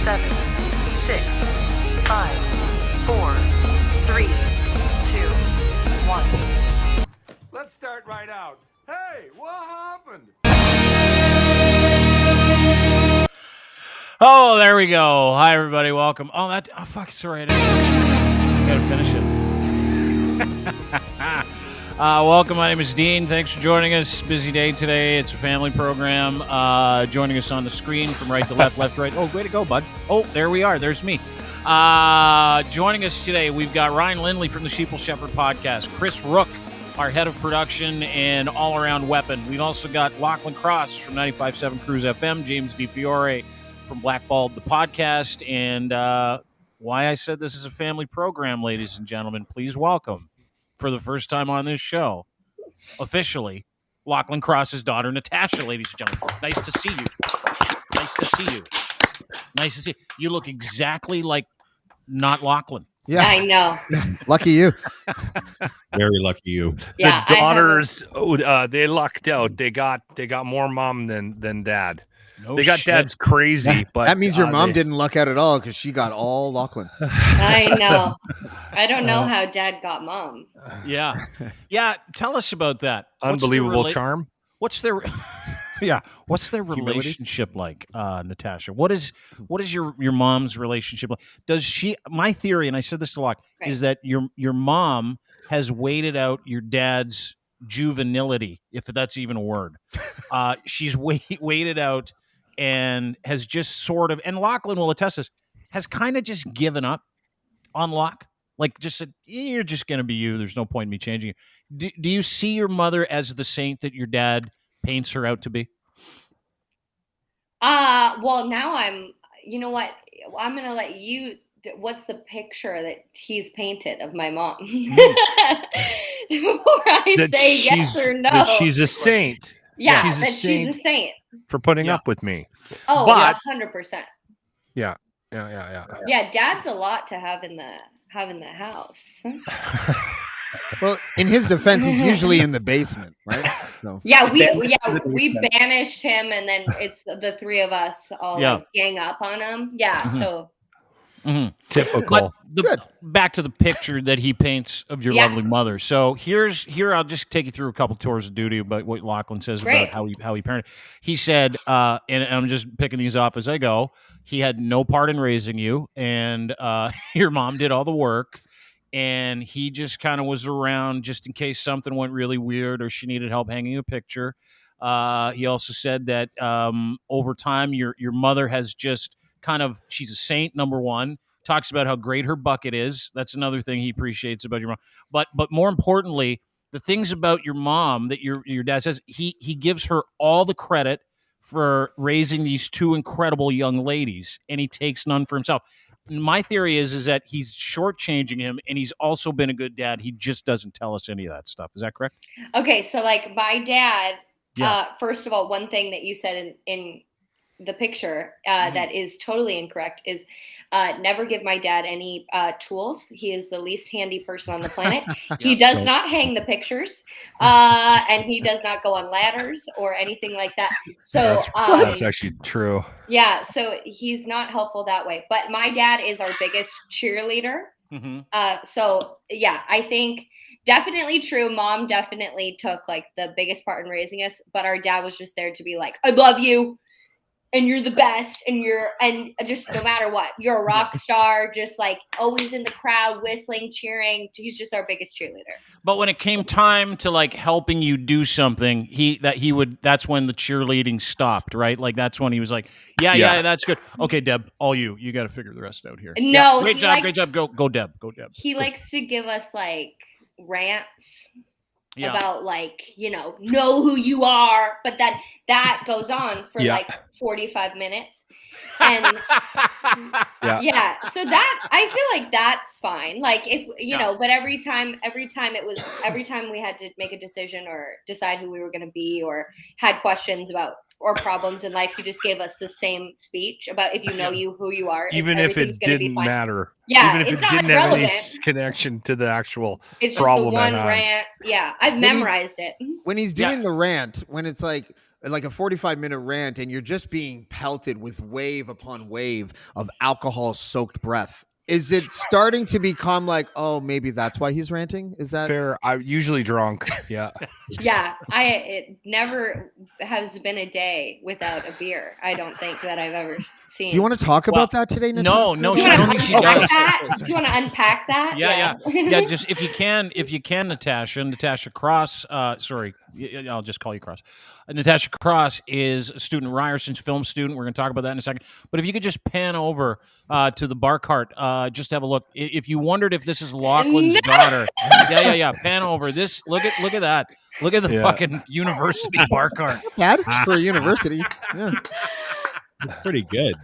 7, 6, 5, 4, 3, 2, 1. Let's start right out. Hey, what happened? Oh, there we go. Hi, everybody. Welcome. Fuck, sorry. I gotta finish it. Welcome. My name is Dean. Thanks for joining us. Busy day today. It's a family program. Joining us on the screen from right to left, left to right. Oh, way to go, bud. Oh, there we are. There's me. Joining us today, we've got Ryan Lindley from the Sheeple Shepherd podcast, Chris Rook, our head of production and all-around weapon. We've also got Lochlin Cross from 95.7 Cruise FM, James DiFiore from Blackballed the podcast, and why I said this is a family program, ladies and gentlemen, please welcome, for the first time on this show, officially, Lochlin Cross's daughter, Natasha, ladies and gentlemen. Nice to see you. Nice to see you. Nice to see you. You look exactly like not Lochlin. Yeah, I know. Lucky you. Very lucky you. Yeah, the daughters, they lucked out. They got more mom than dad. No they got shit. dad's crazy, but That means your mom didn't luck out at all because she got all Lochlin. I know. I don't know how dad got mom. Yeah. Yeah, tell us about that. Unbelievable charm. What's their What's their Humility? relationship like, Natasha? What is your mom's relationship like? Does she? My theory, and I said this to Locke, Right. is that your mom has waited out your dad's juvenility, if that's even a word. She's waited out and has just sort of, and Lachlan will attest this, has kind of just given up on Locke. Like, just said, you're just going to be you. There's no point in me changing you. Do you see your mother as the saint that your dad paints her out to be? Well, now you know what? I'm going to let you, what's the picture that he's painted of my mom? Before I say yes or no. That she's a saint. Yeah, she's a that saint she's a saint. for putting Yeah. up with me. Oh, But- 100%. Yeah. Yeah, dad's a lot to have in the house. Well, in his defense, he's usually in the basement, right? So. Yeah, we basement. banished him, and then it's the three of us all Yeah. like, gang up on him. Yeah, Mhm. so Mm-hmm. Typical. But back to the picture that he paints of your Yeah. lovely mother. So here I'll just take you through a couple tours of duty about what Lachlan says Great. about how he parented. He said, and I'm just picking these off as I go, he had no part in raising you, and your mom did all the work, and he just kind of was around just in case something went really weird or she needed help hanging a picture. He also said that over time your mother has just kind of, she's a saint, number one. Talks about how great her bucket is. That's another thing he appreciates about your mom. But more importantly, the things about your mom that your dad says, he gives her all the credit for raising these two incredible young ladies, and he takes none for himself. My theory is that he's shortchanging him, and he's also been a good dad. He just doesn't tell us any of that stuff. Is that correct? okay, so like my dad. Yeah. First of all, one thing that you said in the picture that is totally incorrect is never give my dad any tools. He is the least handy person on the planet. He does not hang the pictures, and he does not go on ladders or anything like that. So That's actually true. yeah, so he's not helpful that way. But my dad is our biggest cheerleader. Mm-hmm. So yeah, I think definitely true. Mom definitely took like the biggest part in raising us, but our dad was just there to be like, I love you. And you're the best, and just no matter what, you're a rock star, just like always in the crowd, whistling, cheering. He's just our biggest cheerleader. But when it came time to like helping you do something, that's when the cheerleading stopped, right? Like that's when he was like, yeah, that's good. Okay, Deb, all you got to figure the rest out here. No, great he job, likes- great job. Go Deb. He likes to give us like rants Yeah. about like, know who you are, but that goes on for Yeah. like 45 minutes. And Yeah. so that I feel like that's fine. Like if but every time we had to make a decision or decide who we were going to be or had questions about or problems in life, he just gave us the same speech about if you know who you are, Even if it everything's gonna be didn't fine. matter. Yeah, Even if it's it not didn't have any relevant. connection to the actual It's just the problem one at hand. rant. Yeah, I've When he's- memorized it. When he's doing the rant, when it's like, like a 45-minute rant, and you're just being pelted with wave upon wave of alcohol-soaked breath. Is it starting to become like, oh, maybe that's why he's ranting? Is that Fair. I'm usually drunk. Yeah. Yeah, it never has been a day without a beer. I don't think that I've ever seen. Do you want to talk about that today, No, Natasha? no, Do she you I don't wanna think she unpack does. that? Do you want to unpack that? Yeah. Just if you can, Natasha Cross. Sorry, I'll just call you Cross. Natasha Cross is a student at Ryerson's, film student. We're going to talk about that in a second. But if you could just pan over to the bar cart, just have a look. If you wondered if this is Lachlan's daughter, yeah. Pan over. This. Look at that. Look at the fucking university bar cart. Dad, for a university. Yeah. It's pretty good.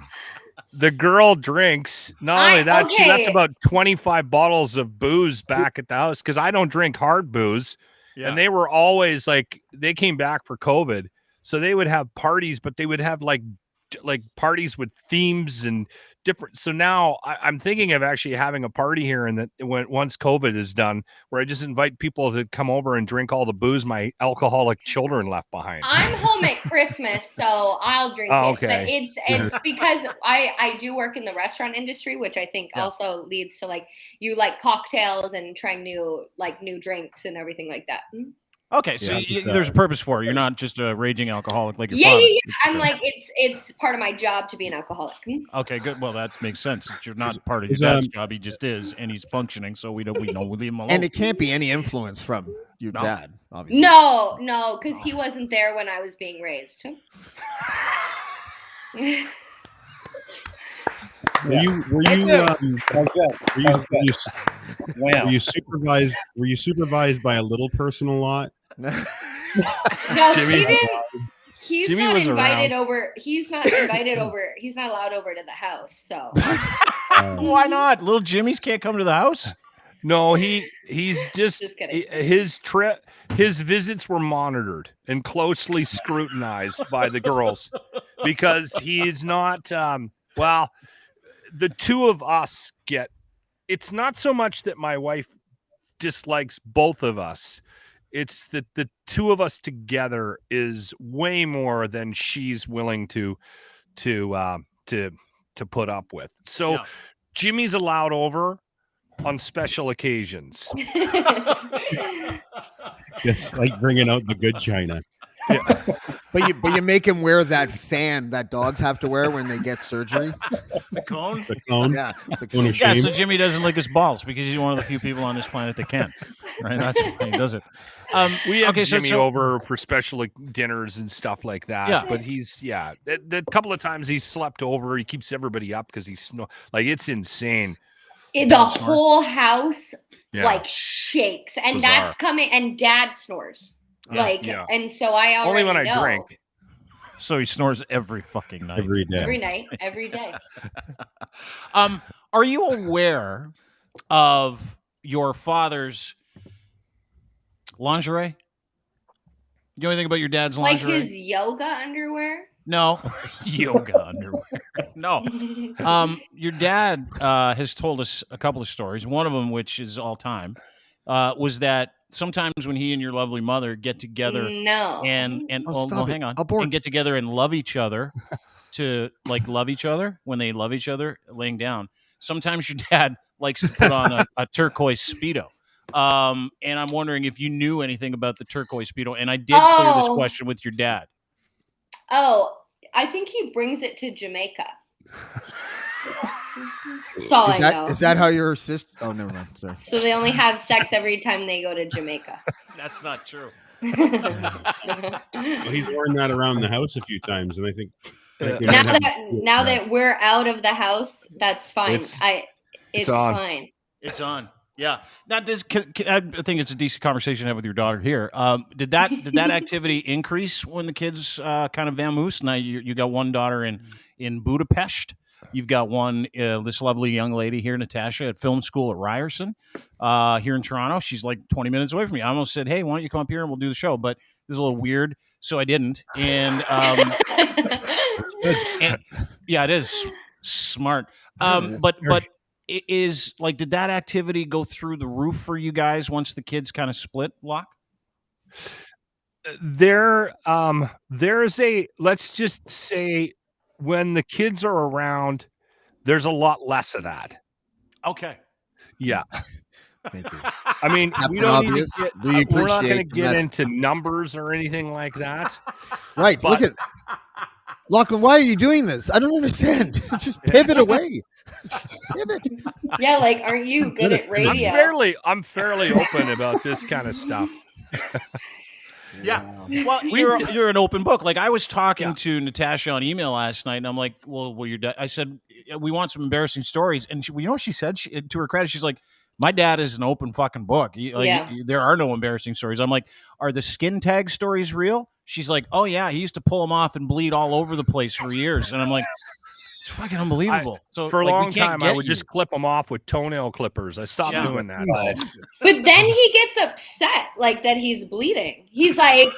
The girl drinks. Not only that, she left okay. about 25 bottles of booze back at the house because I don't drink hard booze. Yeah. And they were always like, they came back for COVID. So they would have parties, but they would have like parties with themes and different. So now I'm thinking of actually having a party here, and that once COVID is done, where I just invite people to come over and drink all the booze my alcoholic children left behind. I'm home at Christmas, so I'll drink Oh, it. But okay. it's because I do work in the restaurant industry, which I think also leads to like you like cocktails and trying new drinks and everything like that. Okay, so there's a purpose for it. You're not just a raging alcoholic like your Yeah. father. I'm like it's part of my job to be an alcoholic. Okay, good. Well, that makes sense. You're not part of his dad's job. He just is, and he's functioning. So we know we'll leave him alone. And it can't be any influence from your dad, obviously. No, because he wasn't there when I was being raised. Were you supervised by a little person a lot? No, Jimmy- he's Jimmy not was invited around. over. He's not invited over. He's not allowed over to the house. So Why not? Little Jimmy's can't come to the house. No, he's just kidding. his visits were monitored and closely scrutinized by the girls because he's not well, the two of us get it's not so much that my wife dislikes both of us. It's that the two of us together is way more than she's willing to put up with. So Jimmy's allowed over on special occasions. Yes, like bringing out the good china. But you make him wear that fan that dogs have to wear when they get surgery. The cone. The cone. Yeah. The cone of Yeah, shame. so Jimmy doesn't lick his balls because he's one of the few people on this planet that can. Right? That's why he does it. We have okay, Jimmy over for special dinners and stuff like that. Yeah. But he's the couple of times he's slept over, he keeps everybody up because he's like it's insane. The whole house like shakes, and Bizarre. that's coming. And Dad snores and so I already only when I know. drink. So he snores every fucking night. Every day. Every night, every day. Are you aware of your father's lingerie? You know anything about your dad's Like lingerie? his yoga underwear. No, yoga underwear. No. Your dad has told us a couple of stories. One of them, which is all time, was that sometimes when he and your lovely mother get together and hang on, and get together and love each other to like love each other when they love each other laying down. Sometimes your dad likes to put on a turquoise Speedo. And I'm wondering if you knew anything about the turquoise Speedo. And I did clear this question with your dad. Oh, I think he brings it to Jamaica. That's all I know. Is that how your sister? Oh, never mind. Sorry. So they only have sex every time they go to Jamaica. That's not true. Well, he's worn that around the house a few times, and I think now that we're out of the house, that's fine. It's on. fine. It's on. Yeah. Now, I think it's a decent conversation to have with your daughter here. Did that activity increase when the kids kind of vamoosed? Now you got one daughter in Budapest. You've got one, this lovely young lady here, Natasha, at film school at Ryerson here in Toronto. She's like 20 minutes away from me. I almost said, hey, why don't you come up here and we'll do the show? But it was a little weird, so I didn't. And, yeah, it is smart. But it is like, did that activity go through the roof for you guys once the kids kind of split, Locke? there's a, let's just say, when the kids are around, there's a lot less of that. Okay. Yeah. Thank you. I mean, we Captain don't Obvious, need to we get, we're not going to appreciate the get message. into numbers or anything like that. Right. But- Look at Lachlan. Why are you doing this? I don't understand. Just pivot away. Pivot. Yeah, like, aren't you good at radio? I'm fairly open about this kind of stuff. Yeah. Well, you're an open book. Like I was talking to Natasha on email last night, and I'm like, "Well, your dad." I said, "We want some embarrassing stories," and you know what she said? To her credit, she's like, "My dad is an open fucking book. There are no embarrassing stories." I'm like, "Are the skin tag stories real?" She's like, "Oh yeah, he used to pull them off and bleed all over the place for years," and I'm like. It's fucking unbelievable. So for a like, long time, I would just clip them off with toenail clippers. I stopped doing that. But then he gets upset, like that he's bleeding. He's like,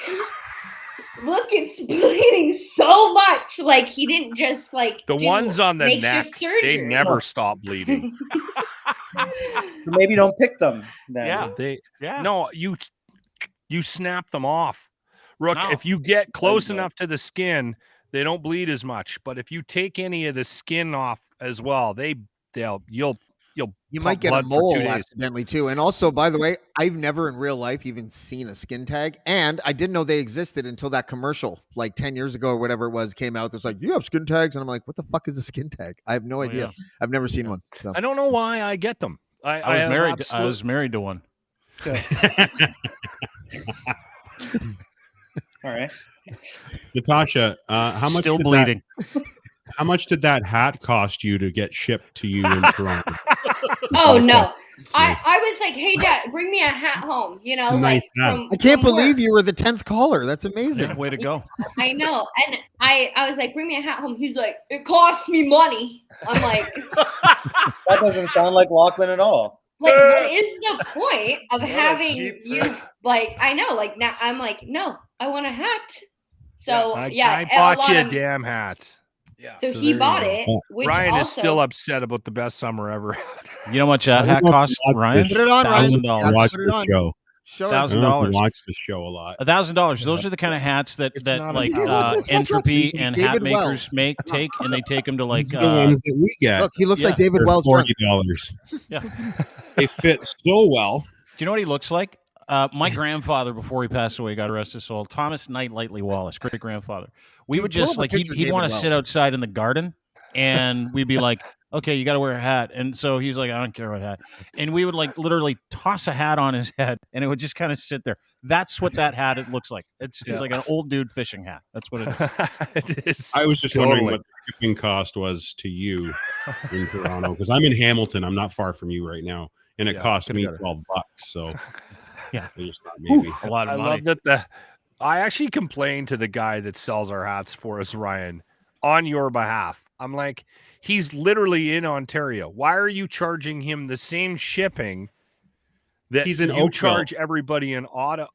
"Look, it's bleeding so much." Like he didn't just like the ones on the neck. surgery. They never stop bleeding. Maybe don't pick them. Then. No, you snap them off. Rook, No. if you get close enough to the skin, they don't bleed as much. But if you take any of the skin off as well, you'll You might get a mole accidentally too. And also, by the way, I've never in real life even seen a skin tag, and I didn't know they existed until that commercial, like 10 years ago or whatever it was, came out. There's like, "You have skin tags," and I'm like, "What the fuck is a skin tag?" I have no idea. yeah. I've never seen one. So. I don't know why I get them. I was married to one. All right. Natasha, how much Still did bleeding? How much did that hat cost you to get shipped to you in Toronto? Oh no. I was like, "Hey dad, bring me a hat home." You know, Nice like hat. I can't from believe work. you were the 10th caller. That's amazing. Yeah, way to go. I know. And I was like, "Bring me a hat home." He's like, "It costs me money." I'm like, That doesn't sound like Lachlan at all. what is the point of a having cheap you like I know, like now I'm like, "No, I want a hat." So I a bought lot you a of- damn hat. So So he there bought you it, go. which Ryan also is still upset about the best summer ever. You know how much that I hat don't know if cost, you watch Ryan? this. Put it on, Ryan. $1,000. Yeah, Watch put it the on. show. Show I it. don't know if $1,000. you watch the show a lot. $1,000. Those are the kind of hats that not like a- Watch this, watch Entropy this. and David hat makers Wells. take, and they take them to like These are the ones that we get. Look, he looks Yeah. like David They're Wells. drunk. $40. Yeah. They fit so well. Do you know what he looks like? My grandfather, before he passed away, God rest his soul, Thomas Knight Lightly Wallace, great grandfather. We Dude, would pull up just a like picture of he'd David want to sit Wells. outside in the garden, and we'd be like, "Okay, you got to wear a hat." And so he was like, "I don't care what hat," and we would like literally toss a hat on his head, and it would just kind of sit there. That's what that hat it looks like. It's like an old dude fishing hat. That's what it is. It is I was just wondering totally. what the shipping cost was to you in Toronto, because I'm in Hamilton. I'm not far from you right now, and it cost me $12. So Yeah. I just thought maybe. A lot I of money. love that I actually complained to the guy that sells our hats for us, Ryan, on your behalf. I'm like, he's literally in Ontario. Why are you charging him the same shipping that He's in you Oakville. charge everybody in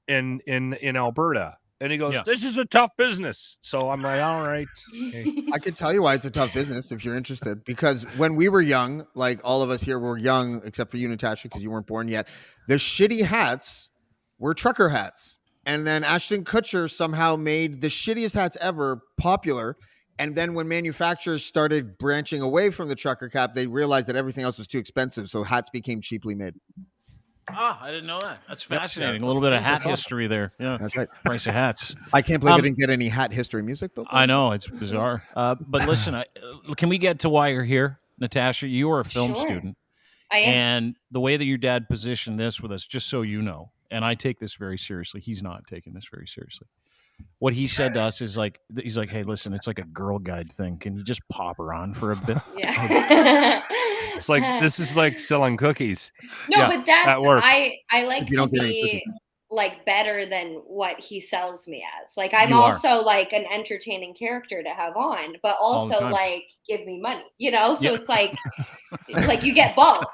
in Alberta? And he goes, Yeah. "This is a tough business." So I'm like, "All right." Okay. I can tell you why it's a tough business if you're interested. Because when we were young, like all of us here were young, except for you, Natasha, because you weren't born yet, the shitty hats were trucker hats. And then Ashton Kutcher somehow made the shittiest hats ever popular. And then when manufacturers started branching away from the trucker cap, they realized that everything else was too expensive. So hats became cheaply made. I didn't know that. That's fascinating. A little bit of hat history there. Yeah, That's right. price of hats. I can't believe I didn't get any hat history music. But I know it's bizarre. But listen, can we get to why you're here, Natasha? You are a film Sure. student, I am. and the way that your dad positioned this with us, just so you know, and I take this very seriously. He's not taking this very seriously. What he said to us is like, he's like, "Hey, listen, it's like a Girl Guide thing. Can you just pop her on for a bit?" Yeah. It's like this is like selling cookies. No, Yeah, but that's that works. I like You to don't get any be cookies. like better than what he sells me as. Like I'm You are. also like an entertaining character to have on, but All the also time. like give me money, you know? So Yeah. it's like you get both.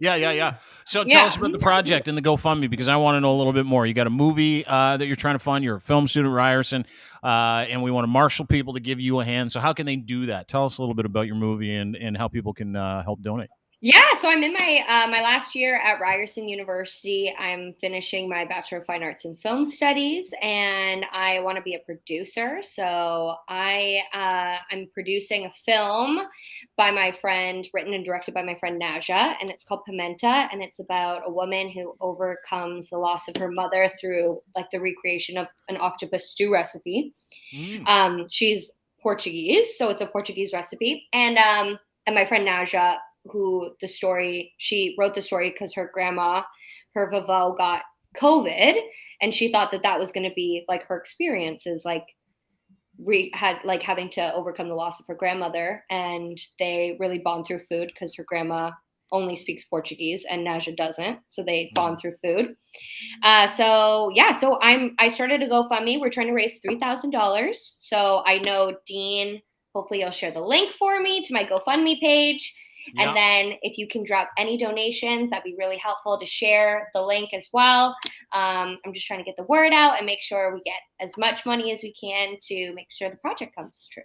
Yeah. So tell Yeah. us about the project and the GoFundMe, because I want to know a little bit more. You got a movie that you're trying to fund. You're a film student, Ryerson, and we want to marshal people to give you a hand. So how can they do that? Tell us a little bit about your movie and how people can help donate. Yeah, so I'm in my my last year at Ryerson University. I'm finishing my Bachelor of Fine Arts in Film Studies, and I want to be a producer. So I'm producing a film by my friend, written and directed by my friend Naja, and it's called Pimenta, and it's about a woman who overcomes the loss of her mother through like the recreation of an octopus stew recipe. She's Portuguese, so it's a Portuguese recipe, and my friend Naja, she wrote the story because her grandma, her vavo, got COVID, and she thought that was going to be like her experiences, like having to overcome the loss of her grandmother, and they really bond through food because her grandma only speaks Portuguese and Naja doesn't, so they bond through food. So I started a GoFundMe. We're trying to raise $3,000. So I know Dean, hopefully you'll share the link for me to my GoFundMe page. Yeah. And then if you can drop any donations, that'd be really helpful to share the link as well. I'm just trying to get the word out and make sure we get as much money as we can to make sure the project comes true.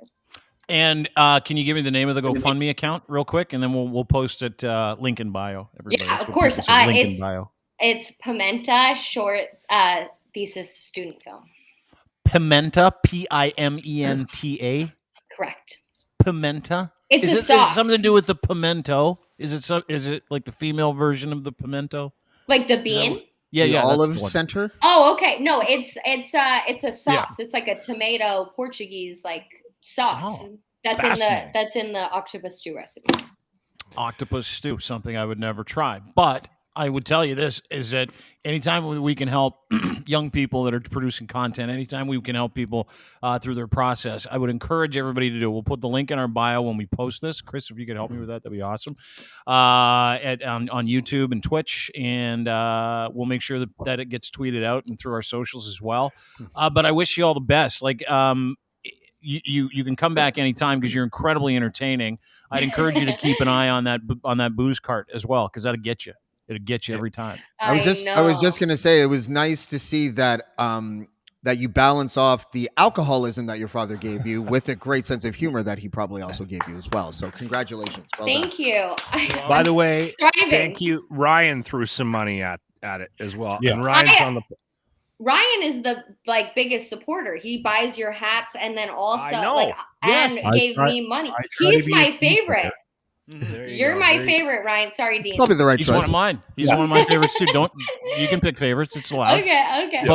And can you give me the name of the GoFundMe account real quick, and then we'll post it link in bio. Everybody. Yeah, That's of what course. people say, link in bio. It's Pimenta short thesis student film. Pimenta, Pimenta. Correct. Pimenta. It's is a it sauce. something to do with the pimento? Is it like the female version of the pimento? Like the bean? Yeah. Olive that's the one. center. Oh, okay. No, it's a sauce. Yeah. It's like a tomato Portuguese like sauce. Oh, that's in the octopus stew recipe. Octopus stew, something I would never try. But I would tell you this, is that anytime we can help young people that are producing content, anytime we can help people through their process, I would encourage everybody to do. We'll put the link in our bio when we post this. Chris, if you could help me with that, that'd be awesome. On YouTube and Twitch, and we'll make sure that it gets tweeted out and through our socials as well. But I wish you all the best. Like, you can come back anytime because you're incredibly entertaining. I'd encourage you to keep an eye on that booze cart as well, because that'll get you. It'll get you every time. I was just gonna say it was nice to see that that you balance off the alcoholism that your father gave you with a great sense of humor that he probably also gave you as well. So congratulations. Well done. Thank you. By the way, Thriving. thank you. Ryan threw some money at it as well. Yeah. And Ryan's on the Ryan is the biggest supporter. He buys your hats and then also I know. and Yes. gave me money. I try to He's be my a team favorite. There You're go. my There you- favorite, Ryan. Sorry, Dean. Probably the right He's choice. one of mine. He's one of my favorites too. You can pick favorites. It's allowed. Okay.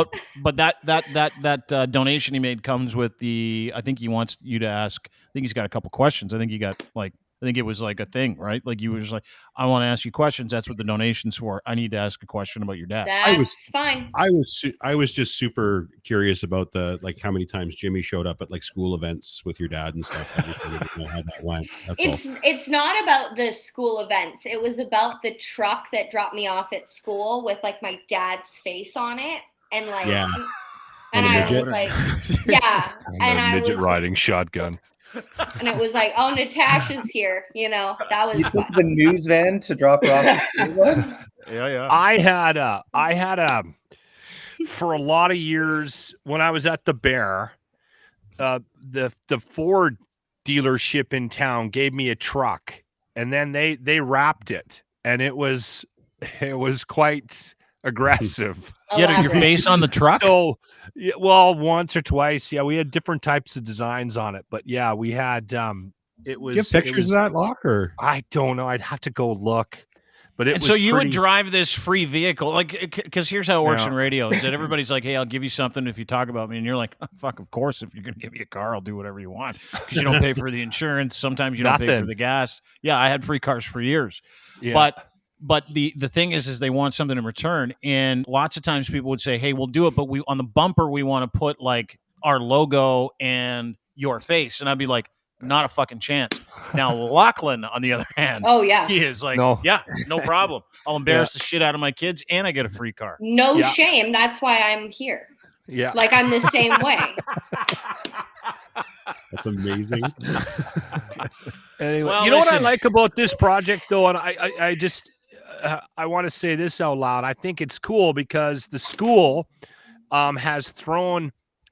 But that donation he made comes with I think he wants you to ask. I think he's got a couple questions. I think it was like a thing, right? Like you were just like, I want to ask you questions. That's what the donation's for. I need to ask a question about your dad. That's fine. I was just super curious about how many times Jimmy showed up at like school events with your dad and stuff. I just wanted to know how that went. That's all. It's not about the school events. It was about the truck that dropped me off at school with like my dad's face on it, and like, Yeah. and And a I midget. was like, yeah, and I midget was riding shotgun. and it was like, oh, Natasha's here. You know, that was You took fun. the news van to drop her off. Yeah. I had a for a lot of years when I was at the Bear, the Ford dealership in town gave me a truck, and then they wrapped it, and it was quite aggressive. You had your Elaborate. face on the truck. So, yeah, well, once or twice, yeah, we had different types of designs on it, but yeah, we had it was. Do you have pictures of that locker? I don't know. I'd have to go look. But it And was so you would pretty- drive this free vehicle, like, because here's how it works Yeah. in radio: is that everybody's like, "Hey, I'll give you something if you talk about me," and you're like, oh, "Fuck, of course! If you're gonna give me a car, I'll do whatever you want." Because you don't pay for the insurance. Sometimes you don't pay for Nothing. the gas. Yeah, I had free cars for years, Yeah. but the thing is they want something in return, and lots of times people would say, "Hey, we'll do it, but we on the bumper we want to put like our logo and your face," and I'd be like, "Not a fucking chance." Now Lochlin, on the other hand. Oh yeah, He is like, No. yeah, no problem. I'll embarrass the shit out of my kids, and I get a free car. no Yeah. shame. That's why I'm here. yeah. Like I'm the same way. That's amazing. Anyway, Well, you know what I listen. like about this project, though, and I just I want to say this out loud. I think it's cool because the school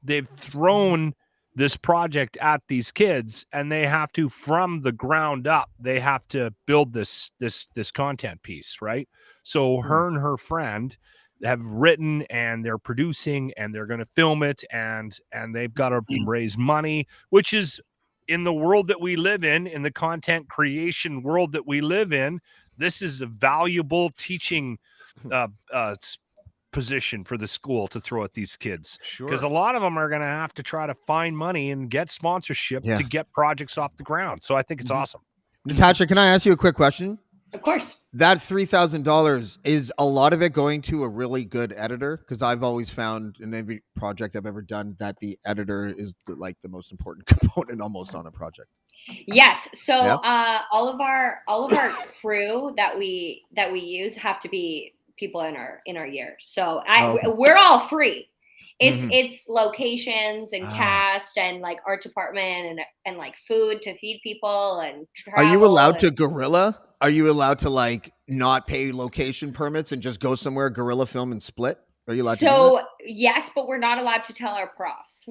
they've thrown this project at these kids, and they have to, from the ground up, they have to build this content piece, right? So her and her friend have written, and they're producing, and they're going to film it, and they've got to raise money, which is, in the world that we live in the content creation world that we live in, this is a valuable teaching position for the school to throw at these kids, because a lot of them are going to have to try to find money and get sponsorship to get projects off the ground. So I think it's awesome. Natasha, can I ask you a quick question? Of course. That $3,000, is a lot of it going to a really good editor? Because I've always found in every project I've ever done that the editor is the most important component almost on a project. Yes. So all of our crew that we use have to be people in our year. So we're all free. It's locations and cast and like art department and like food to feed people and travel. Are you allowed to guerrilla? Are you allowed to like not pay location permits and just go somewhere, guerrilla film and split? Are you allowed to do that? Yes, but we're not allowed to tell our profs.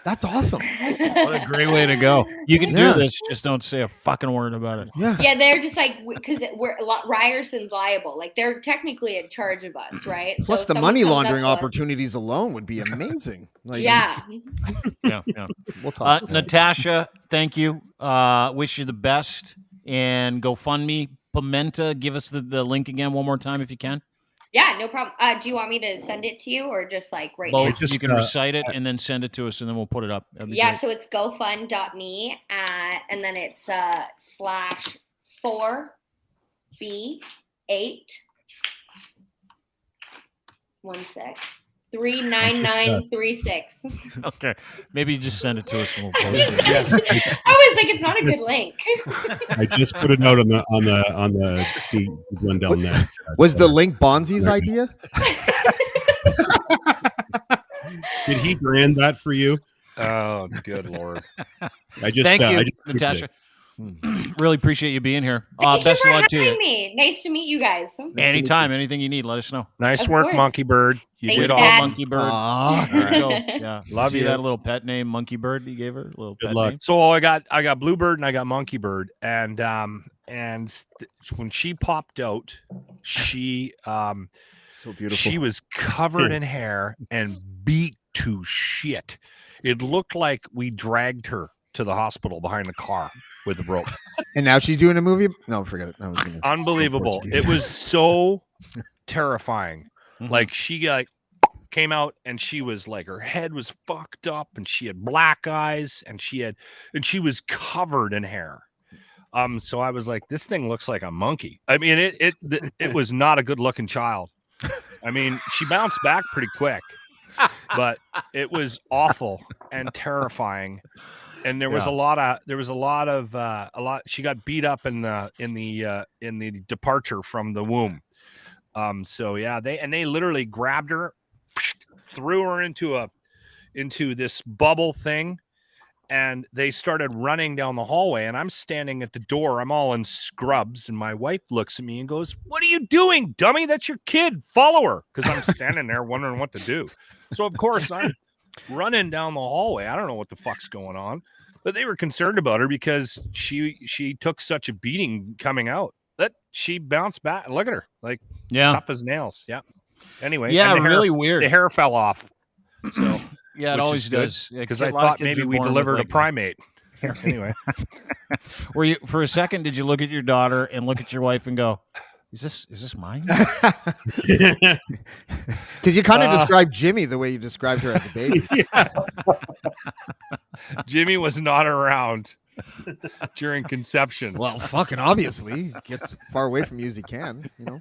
That's awesome. What a great way to go. You can do this, just don't say a fucking word about it. Yeah, they're just like, because we're Ryerson's liable. Like, they're technically in charge of us, right? Plus, so the money laundering opportunities alone would be amazing. Like, yeah. We'll talk. Natasha, thank you. Wish you the best. And GoFundMe, Pimenta, give us the link again one more time if you can. Yeah, no problem. Do you want me to send it to you or just like right Both. now? You can recite it and then send it to us, and then we'll put it up. Yeah, great. So it's gofund.me and then it's /4B8 1 sec 39936. Okay, maybe you just send it to us and we'll post it. Yes. I was like, it's not a good link. I just put a note on the one down there. Was the link Bonzi's idea? Did he brand that for you? Oh, good Lord. Thank you, Natasha. Really appreciate you being here. Best of luck to you. Me. Nice to meet you guys. Anytime, anything you need, let us know. Nice work, Monkey Bird. You Thanks, did Dad. awesome. Monkey Bird. There you go. Yeah, love you. That little pet name, Monkey Bird. You gave her a little Good pet luck. name. So I got Bluebird and I got Monkey Bird, and when she popped out, she so beautiful. She was covered in hair and beat to shit. It looked like we dragged her to the hospital behind the car with a rope. And now she's doing a movie? No, forget it. Unbelievable. It was so terrifying. Like she came out and she was like, her head was fucked up and she had black eyes and she was covered in hair. So I was like, this thing looks like a monkey. I mean, it was not a good looking child. I mean, she bounced back pretty quick, but it was awful and terrifying. And there was a lot. She got beat up in the departure from the womb. So yeah, they literally grabbed her, threw her into this bubble thing, and they started running down the hallway. And I'm standing at the door. I'm all in scrubs, and my wife looks at me and goes, "What are you doing, dummy? That's your kid. Follow her." Because I'm standing there wondering what to do. So of course I'm running down the hallway. I don't know what the fuck's going on. But they were concerned about her because she took such a beating coming out that she bounced back. Look at her, like tough as nails. Yeah. Anyway. Yeah, really weird. The hair fell off. So yeah, it always does. Because I thought maybe we delivered a primate. Anyway. Were you for a second? Did you look at your daughter and look at your wife and go, "Is this mine?" Because you kind of described Jimmy the way you described her as a baby. Jimmy was not around during conception. Well, fucking obviously, he gets far away from you as he can. You know.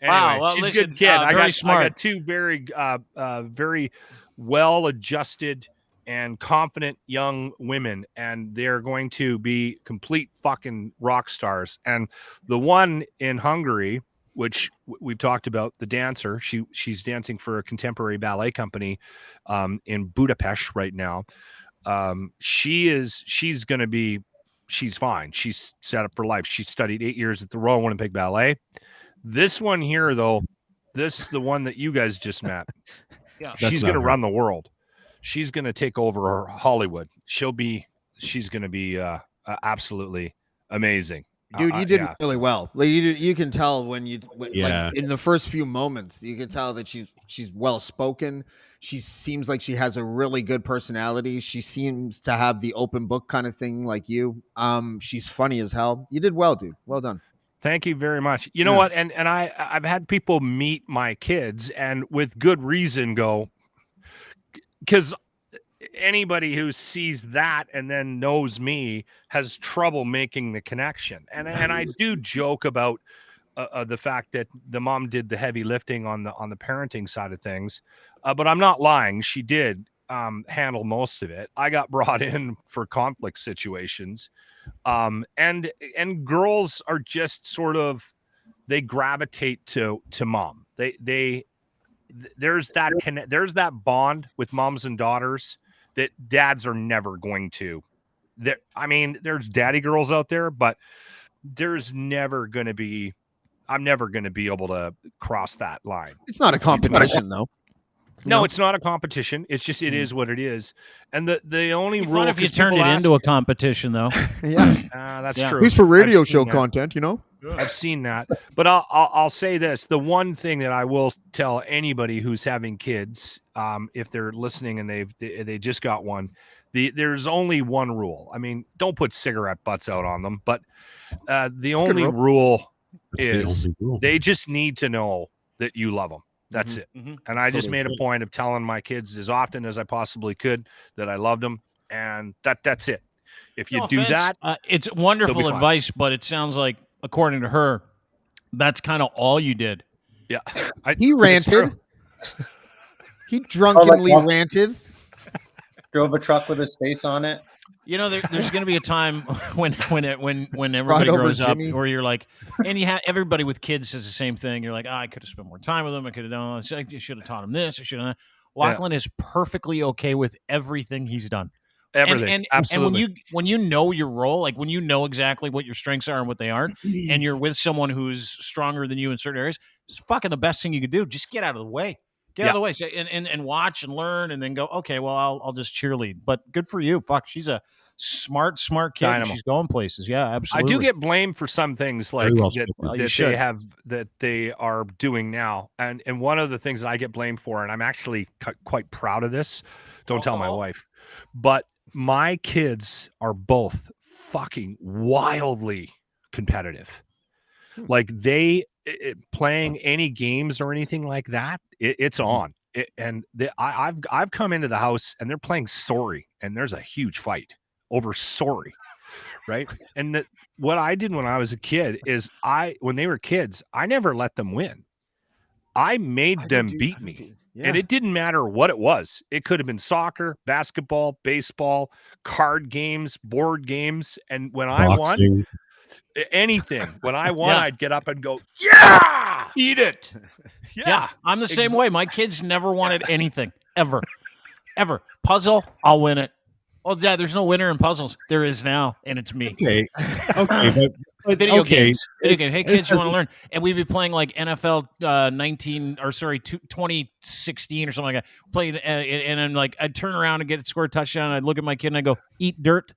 Anyway, well, she's listen, a good kid. I got two very well-adjusted and confident young women, and they're going to be complete fucking rock stars. And the one in Hungary, which we've talked about, the dancer, she's dancing for a contemporary ballet company in Budapest right now. She's fine. She's set up for life. She studied 8 years at the Royal Winnipeg Ballet. This one here, though, this is the one that you guys just met. Yeah. That's She's not going to her. run the world. She's going to take over Hollywood. She's going to be absolutely amazing. Dude, you did yeah. really well. Like you can tell when Yeah. like in the first few moments, you can tell that she's well spoken. She seems like she has a really good personality. She seems to have the open book kind of thing like you. She's funny as hell. You did well, dude. Well done. Thank you very much. You know Yeah. what? And I've had people meet my kids and with good reason go, because anybody who sees that and then knows me has trouble making the connection. And I do joke about the fact that the mom did the heavy lifting on the parenting side of things, but I'm not lying. She did handle most of it. I got brought in for conflict situations, and girls are just sort of, they gravitate to mom. There's that bond with moms and daughters that dads are never going to. I mean, there's daddy girls out there, but there's never going to be. I'm never going to be able to cross that line. It's not a competition though. No, it's not a competition. It's just it is what it is. And the only It'd be rule, fun if you 'cause turned it people into a competition, though. Yeah. that's Yeah. true. At least for radio I've seen show that. content, you know? I've seen that, but I'll say this: the one thing that I will tell anybody who's having kids, if they're listening and they just got one, there's only one rule. I mean, don't put cigarette butts out on them, but the only rule That's the is only rule. they just need to know that you love them. That's it. Mhm. And I just Totally made a point of telling my kids as often as I possibly could that I loved them, and that's it. If you No do offense, that, it's they'll be wonderful fine. advice, but it sounds like, according to her, that's kind of all you did. yeah, He it's ranted. true. He drunkenly ranted. Drove a truck with his face on it. You know, there's going to be a time when everybody over grows up, Jimmy. where you're like, and you have everybody with kids says the same thing. You're like, I could have spent more time with them. I could have done. I should have taught him this. I should have. Lochlin is perfectly okay with everything he's done. Everything, And absolutely. when you know your role, like when you know exactly what your strengths are and what they aren't, and you're with someone who's stronger than you in certain areas, it's fucking the best thing you could do. Just get out of the way. Get out of the way. So, and watch and learn, and then go, okay, well, I'll just cheerlead. But good for you. Fuck, she's a smart kid. And she's going places. Yeah, absolutely. I do get blamed for some things like Very well that, spoken. Well, you that should. they are doing now. And one of the things that I get blamed for, and I'm actually quite proud of this. Don't tell my wife, but my kids are both fucking wildly competitive. Like playing any games or anything like that, it's on. I've come into the house and they're playing Sorry, and there's a huge fight over Sorry, right? And what I did when I was a kid is when they were kids, I never let them win. I made them beat me. Yeah. And it didn't matter what it was. It could have been soccer, basketball, baseball, card games, board games. And when I won, Boxing. anything, when I won, Yeah. I'd get up and go, yeah, eat it. Yeah, I'm the same way. My kids never wanted anything ever. Puzzle, I'll win it. Oh, yeah, there's no winner in puzzles. There is now, and it's me. Okay. Okay. But Video okay. games. Video game. Hey, kids, you want to learn? And we'd be playing like NFL 2016 or something like that. Playing, and I'm like, I'd turn around and score a touchdown. And I'd look at my kid and I go, eat dirt.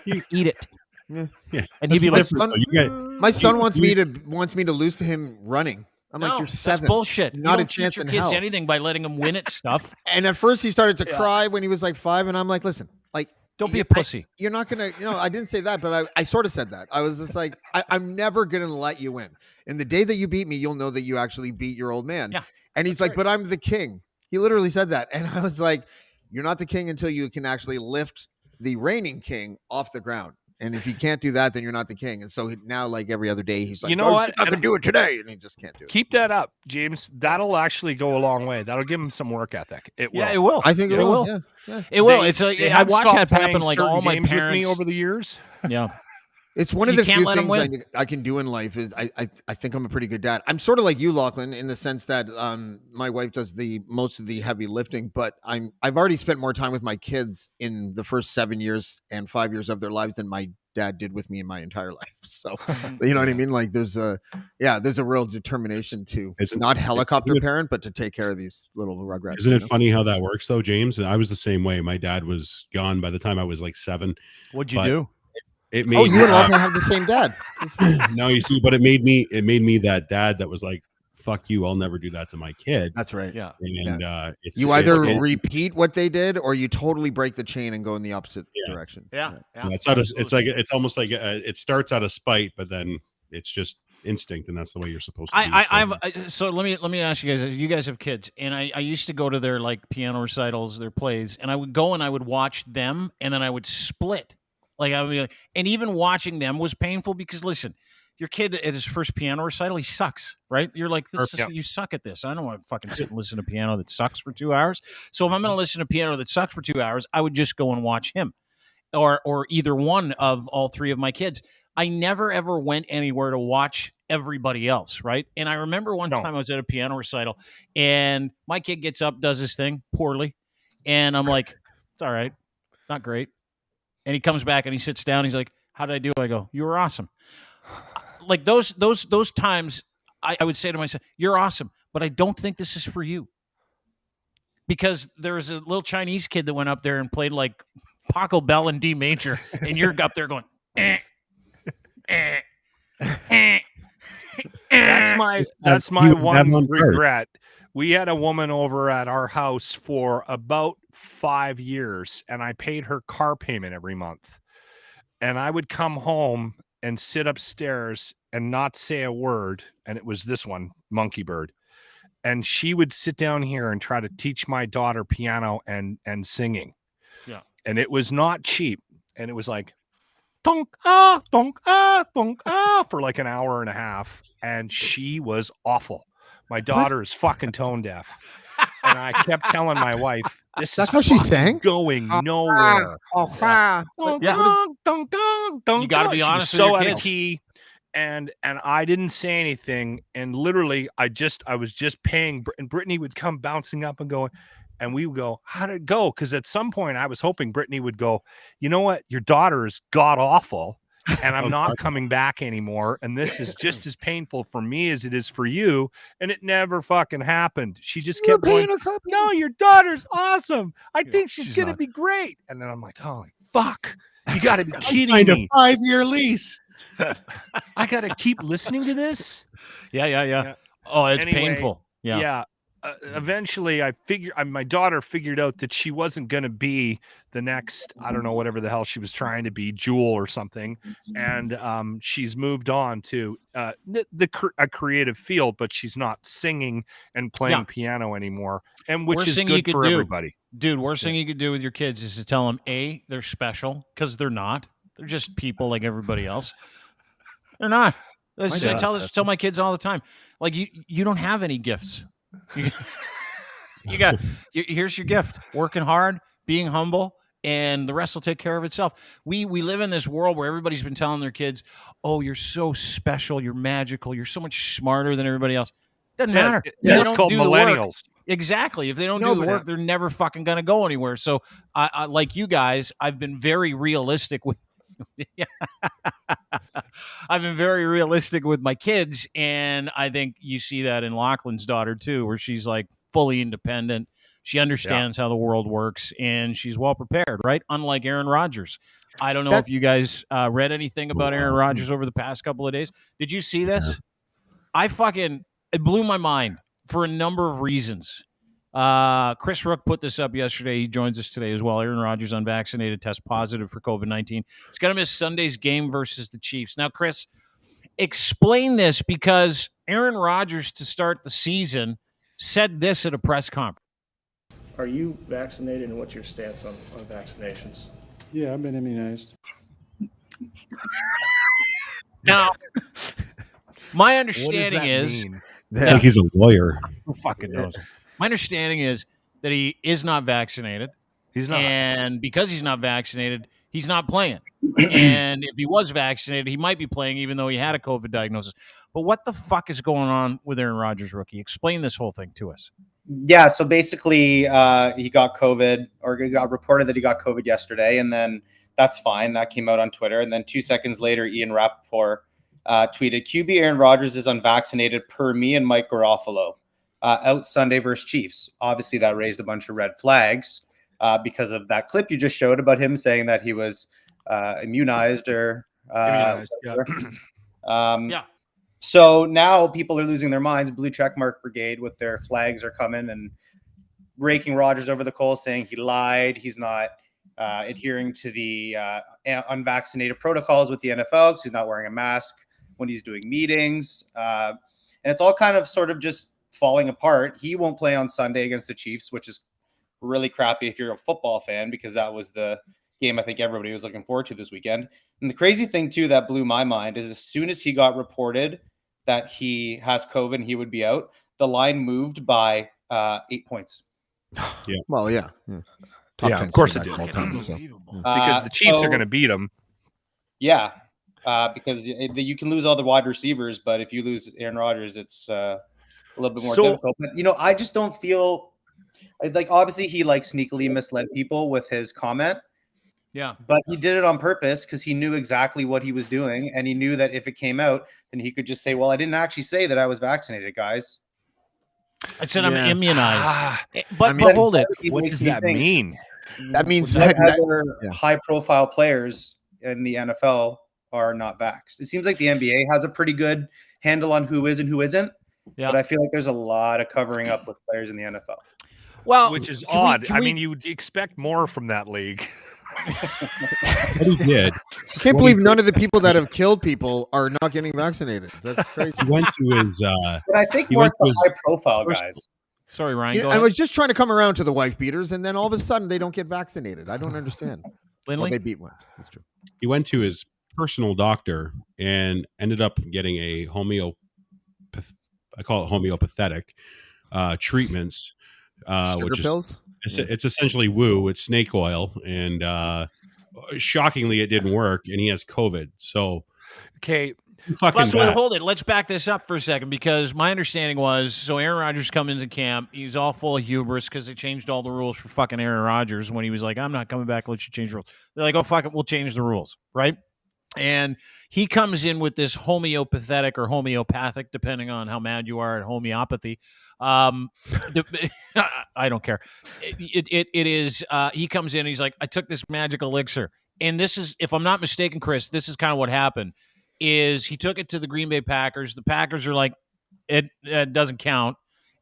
Eat it. Yeah. Yeah. And he'd be like, So you got, My son wants me to lose to him running. I'm like, no, you're 7. That's bullshit. Not You a don't chance teach in your kids hell. anything by letting them win at stuff. And at first he started to cry when he was like 5, and I'm like, listen, like, Don't be a pussy. you're not gonna, I didn't say that, but I sort of said that. I was just like, I'm never gonna let you win. And the day that you beat me, you'll know that you actually beat your old man. Yeah, And he's like, but I'm the king. He literally said that. And I was like, you're not the king until you can actually lift the reigning king off the ground. And if you can't do that, then you're not the king. And so now, like every other day, he's like, You know what? I can do it today. And he just can't do it. Keep that up, James. That'll actually go a long way. That'll give him some work ethic. It will. Yeah, it will. I think it will. Yeah. It will. They- It's like they I have watched stopped that happen. playing Like certain all my games with parents. me over the years. Yeah. It's one You of the can't few let 'em things I can do in life is I think I'm a pretty good dad. I'm sort of like you, Lachlan, in the sense that my wife does most of the heavy lifting, but I've already spent more time with my kids in the first 7 years and 5 years of their lives than my dad did with me in my entire life. So you know what I mean? Like there's a real determination to not helicopter parent, but to take care of these little rugrats. Isn't it funny how that works though, James? And I was the same way. My dad was gone by the time I was like 7. What'd you do? It made you and Lachlan have the same dad. No, you see, but it made me that dad that was like, fuck you, I'll never do that to my kid. That's right. Yeah. And it's you either repeat what they did or you totally break the chain and go in the opposite direction. Yeah. It's almost like it starts out of spite, but then it's just instinct, and that's the way you're supposed to do. So let me ask you guys. You guys have kids, and I used to go to their like piano recitals, their plays, and I would go and I would watch them, and then I would split. Like I would be like, and even watching them was painful because listen, your kid at his first piano recital, he sucks, right? You're like, you suck at this. I don't want to fucking sit and listen to piano that sucks for 2 hours. So if I'm going to listen to piano that sucks for 2 hours, I would just go and watch him, or either one of all three of my kids. I never ever went anywhere to watch everybody else, right? And I remember one time I was at a piano recital, and my kid gets up, does his thing poorly, and I'm like, it's all right, not great. And he comes back and he sits down. He's like, how did I do? I go, you were awesome. Like those times, I would say to myself, you're awesome, but I don't think this is for you. Because there was a little Chinese kid that went up there and played like Paco Bell in D major, and you're up there going, That's my one regret. We had a woman over at our house for about 5 years, and I paid her car payment every month. And I would come home and sit upstairs and not say a word. And it was this one, Monkey Bird. And she would sit down here and try to teach my daughter piano and singing. Yeah. And it was not cheap. And it was like, donk, ah, for like an hour and a half. And she was awful. My daughter is fucking tone deaf. And I kept telling my wife, that's how she sang? Going nowhere. You got to be honest with so your out kids. of key. And I didn't say anything. And literally, I was just paying. And Brittany would come bouncing up and going. And we would go, how did it go? Because at some point, I was hoping Brittany would go, you know what? Your daughter is god awful. And I'm not coming back anymore. And this is just as painful for me as it is for you. And it never fucking happened. She just kept going, no, your daughter's awesome. I think she's going to be great. And then I'm like, holy fuck. You got to be kidding me. A 5-year lease. I got to keep listening to this. Yeah. Oh, it's painful. Yeah. Eventually, my daughter figured out that she wasn't going to be the next, I don't know, whatever the hell she was trying to be, Jewel or something. And she's moved on to a creative field, but she's not singing and playing piano anymore. And which is good for everybody. Dude, worst thing you could do with your kids is to tell them, A, they're special, because they're not. They're just people like everybody else. They're not. I tell my kids all the time, like, you don't have any gifts. Here's your gift: working hard, being humble, and the rest will take care of itself. We live in this world where everybody's been telling their kids, "Oh, you're so special, you're magical, you're so much smarter than everybody else." Doesn't matter. It's called millennials. Exactly. If they don't do the work, they're never fucking gonna go anywhere. So, I like you guys, I've been very realistic with. I've been very realistic with my kids, and I think you see that in Lachlan's daughter too, where she's like fully independent. She understands how the world works, and she's well prepared, right? Unlike Aaron Rodgers. I don't know if you guys read anything about Aaron Rodgers over the past couple of days. Did you see this? It blew my mind for a number of reasons. Chris Rook put this up yesterday. He joins us today as well. Aaron Rodgers, unvaccinated, test positive for COVID-19. He's going to miss Sunday's game versus the Chiefs. Now, Chris, explain this, because Aaron Rodgers, to start the season, said this at a press conference. Are you vaccinated, and what's your stance on vaccinations? Yeah, I've been immunized. Now, my understanding is It's like he's a lawyer. Who fucking knows? My understanding is that he is not vaccinated. He's not. And because he's not vaccinated, He's not playing. And if he was vaccinated, he might be playing even though he had a COVID diagnosis. But what the fuck is going on with Aaron Rodgers, rookie? Explain this whole thing to us. Yeah, so basically he got COVID, or it got reported that he got COVID yesterday, and then that's fine. That came out on Twitter. And then 2 seconds later, Ian Rappaport tweeted, QB Aaron Rodgers is unvaccinated per me and Mike Garofalo. Out Sunday versus Chiefs. Obviously, that raised a bunch of red flags because of that clip you just showed about him saying that he was immunized or Immunized, Yeah. So now people are losing their minds. Blue checkmark brigade with their flags are coming and raking Rodgers over the coals, saying he lied. He's not adhering to the unvaccinated protocols with the NFL because he's not wearing a mask when he's doing meetings. And it's all kind of sort of just falling apart. He won't play on Sunday against the Chiefs, which is really crappy if you're a football fan, because that was the game I think everybody was looking forward to this weekend. And the crazy thing, too, that blew my mind is as soon as he got reported that he has COVID and he would be out, the line moved by 8 points. Yeah. Well, yeah. Top Yeah, 10 of course it quarterback did. of all time, so. Because the Chiefs are going to beat him. Yeah, because you can lose all the wide receivers, but if you lose Aaron Rodgers, it's a little bit more difficult. But, I just don't feel like, obviously he sneakily misled people with his comment. Yeah. But he did it on purpose because he knew exactly what he was doing. And he knew that if it came out, then he could just say, well, I didn't actually say that I was vaccinated, guys. I said I'm immunized. But hold it. What does that mean? That means that other high-profile players in the NFL are not vaxxed. It seems like the NBA has a pretty good handle on who is and who isn't. Yeah. But I feel like there's a lot of covering up with players in the NFL. Well, which is odd. I mean, you'd expect more from that league. But he did. I can't believe none of the people that have killed people are not getting vaccinated. That's crazy. He went to his. But I think more the high-profile guys. Sorry, Ryan. I was just trying to come around to the wife beaters, and then all of a sudden they don't get vaccinated. I don't understand. Lindley? Well, they beat wives. That's true. He went to his personal doctor and ended up getting a I call it homeopathic treatments. Sugar which pills? It's essentially woo. It's snake oil, and shockingly, it didn't work. And he has COVID. So, okay, hold it. Let's back this up for a second, because my understanding was Aaron Rodgers comes into camp. He's all full of hubris because they changed all the rules for fucking Aaron Rodgers when he was like, "I'm not coming back unless you change the rules." They're like, "Oh fuck it, we'll change the rules," right? And he comes in with this homeopathic or homeopathic, depending on how mad you are at homeopathy. I don't care. It is. He comes in. He's like, I took this magic elixir, and this is, if I'm not mistaken, Chris, this is kind of what happened. Is he took it to the Green Bay Packers? The Packers are like, it doesn't count,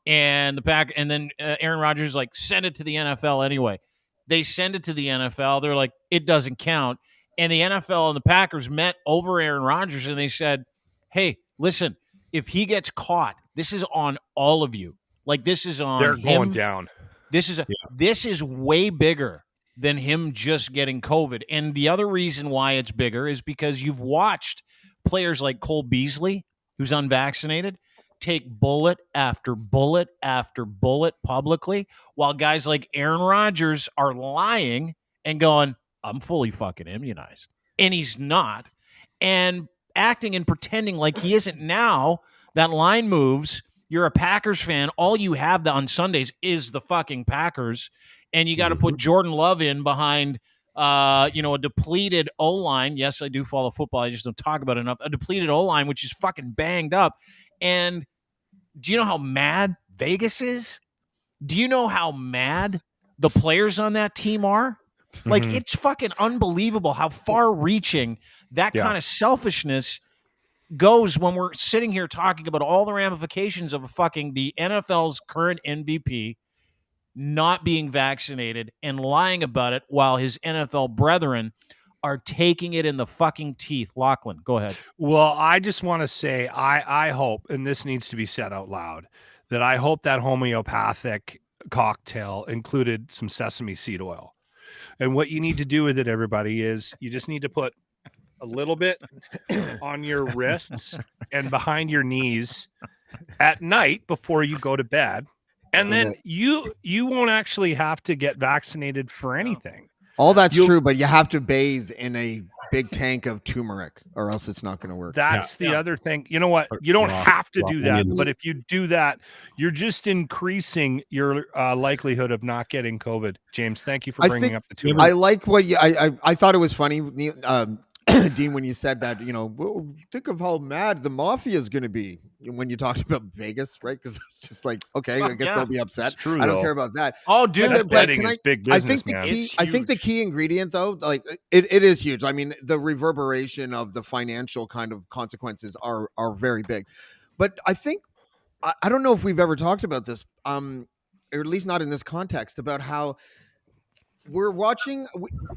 and then Aaron Rodgers is like, send it to the NFL anyway. They send it to the NFL. They're like, it doesn't count. And the NFL and the Packers met over Aaron Rodgers, and they said, hey, listen, if he gets caught, this is on all of you. Like, this is on They're him. going down. This is way bigger than him just getting COVID. And the other reason why it's bigger is because you've watched players like Cole Beasley, who's unvaccinated, take bullet after bullet after bullet publicly, while guys like Aaron Rodgers are lying and going, I'm fully fucking immunized. And he's not. And acting and pretending like he isn't. Now that line moves, you're a Packers fan. All you have on Sundays is the fucking Packers. And you got to put Jordan Love in behind, a depleted O-line. Yes, I do follow football. I just don't talk about it enough. A depleted O-line, which is fucking banged up. And do you know how mad Vegas is? Do you know how mad the players on that team are? Like, it's fucking unbelievable how far-reaching that kind of selfishness goes when we're sitting here talking about all the ramifications of the NFL's current MVP not being vaccinated and lying about it, while his NFL brethren are taking it in the fucking teeth. Lochlin, go ahead. Well, I just want to say I hope, and this needs to be said out loud, that I hope that homeopathic cocktail included some sesame seed oil. And what you need to do with it, everybody, is you just need to put a little bit on your wrists and behind your knees at night before you go to bed. And then you won't actually have to get vaccinated for anything. All that's true, but you have to bathe in a big tank of turmeric, or else it's not going to work. That's the other thing. You know what? You don't have to do that, but if you do that, you're just increasing your likelihood of not getting COVID. James, thank you for bringing up the turmeric. I like what you. I thought it was funny, Dean, when you said that. Well, think of how mad the mafia is going to be when you talked about Vegas, right? Because it's just like, okay, I guess they'll be upset. True, I don't care about that. Oh, dude, that betting is big business, I think the key ingredient, though, like it is huge. I mean, the reverberation of the financial kind of consequences are very big. But I think I don't know if we've ever talked about this, or at least not in this context, about how we're watching.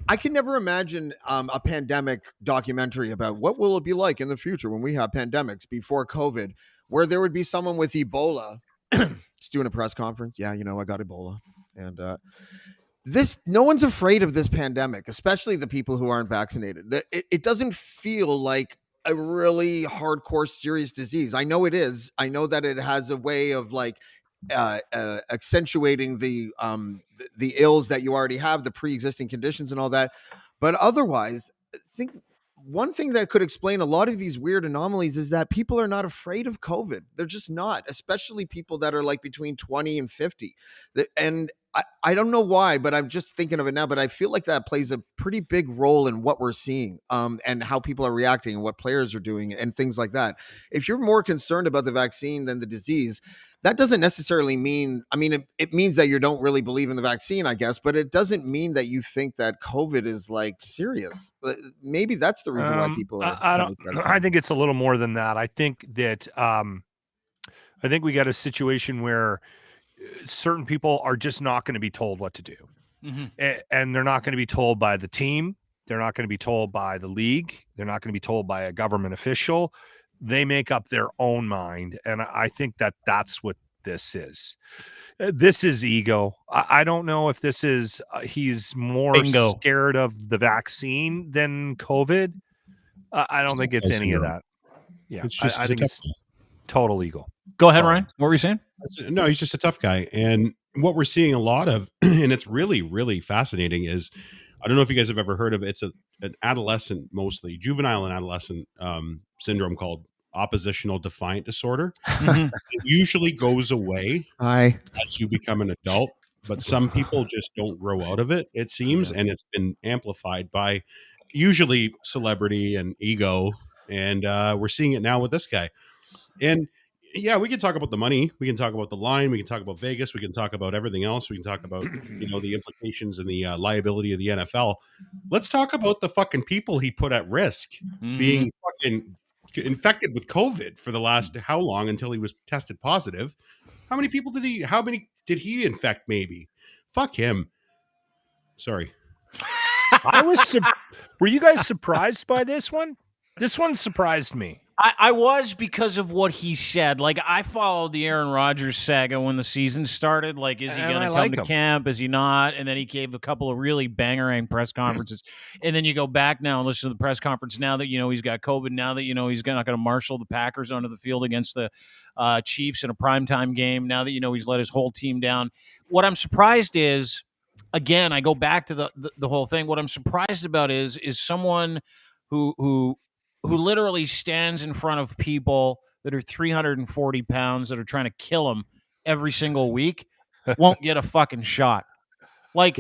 I can never imagine a pandemic documentary about what will it be like in the future when we have pandemics before COVID, where there would be someone with Ebola just doing a press conference. Yeah, I got Ebola. And no one's afraid of this pandemic, especially the people who aren't vaccinated. It doesn't feel like a really hardcore, serious disease. I know it is. I know that it has a way of like accentuating the ills that you already have, the pre-existing conditions and all that. But otherwise, I think one thing that could explain a lot of these weird anomalies is that people are not afraid of COVID. They're just not, especially people that are like between 20 and 50. And I don't know why, but I'm just thinking of it now, but I feel like that plays a pretty big role in what we're seeing, and how people are reacting and what players are doing and things like that. If you're more concerned about the vaccine than the disease, that doesn't necessarily mean, it means that you don't really believe in the vaccine, I guess, but it doesn't mean that you think that COVID is like serious. Maybe that's the reason why people are. I think it's a little more than that. I think that, I think we got a situation where certain people are just not going to be told what to do. And they're not going to be told by the team. They're not going to be told by the league. They're not going to be told by a government official. They make up their own mind. And I think that that's what this is. This is ego. I don't know if this is, he's more scared of the vaccine than COVID. I don't think it's any of that. Yeah. I think it's total ego. Go ahead, Ryan. What were you saying? No, he's just a tough guy. And what we're seeing a lot of, and it's really, really fascinating, is I don't know if you guys have ever heard of it. It's an adolescent, mostly juvenile and adolescent syndrome called oppositional defiant disorder. It usually goes away as you become an adult, but some people just don't grow out of it, it seems. And it's been amplified by usually celebrity and ego. And we're seeing it now with this guy. And yeah, we can talk about the money. We can talk about the line. We can talk about Vegas. We can talk about everything else. We can talk about, the implications and the liability of the NFL. Let's talk about the fucking people he put at risk being fucking infected with COVID for the last how long until he was tested positive. How many did he infect? Maybe. Fuck him. Sorry. Were you guys surprised by this one? This one surprised me. I was, because of what he said. Like, I followed the Aaron Rodgers saga when the season started. Like, is he going to come to camp? Is he not? And then he gave a couple of really bangerang press conferences. And then you go back now and listen to the press conference now that, he's got COVID, now that, he's not going to marshal the Packers onto the field against the Chiefs in a primetime game, now that, he's let his whole team down. What I'm surprised is, again, I go back to the whole thing. What I'm surprised about is someone who literally stands in front of people that are 340 pounds that are trying to kill him every single week, won't get a fucking shot. Like,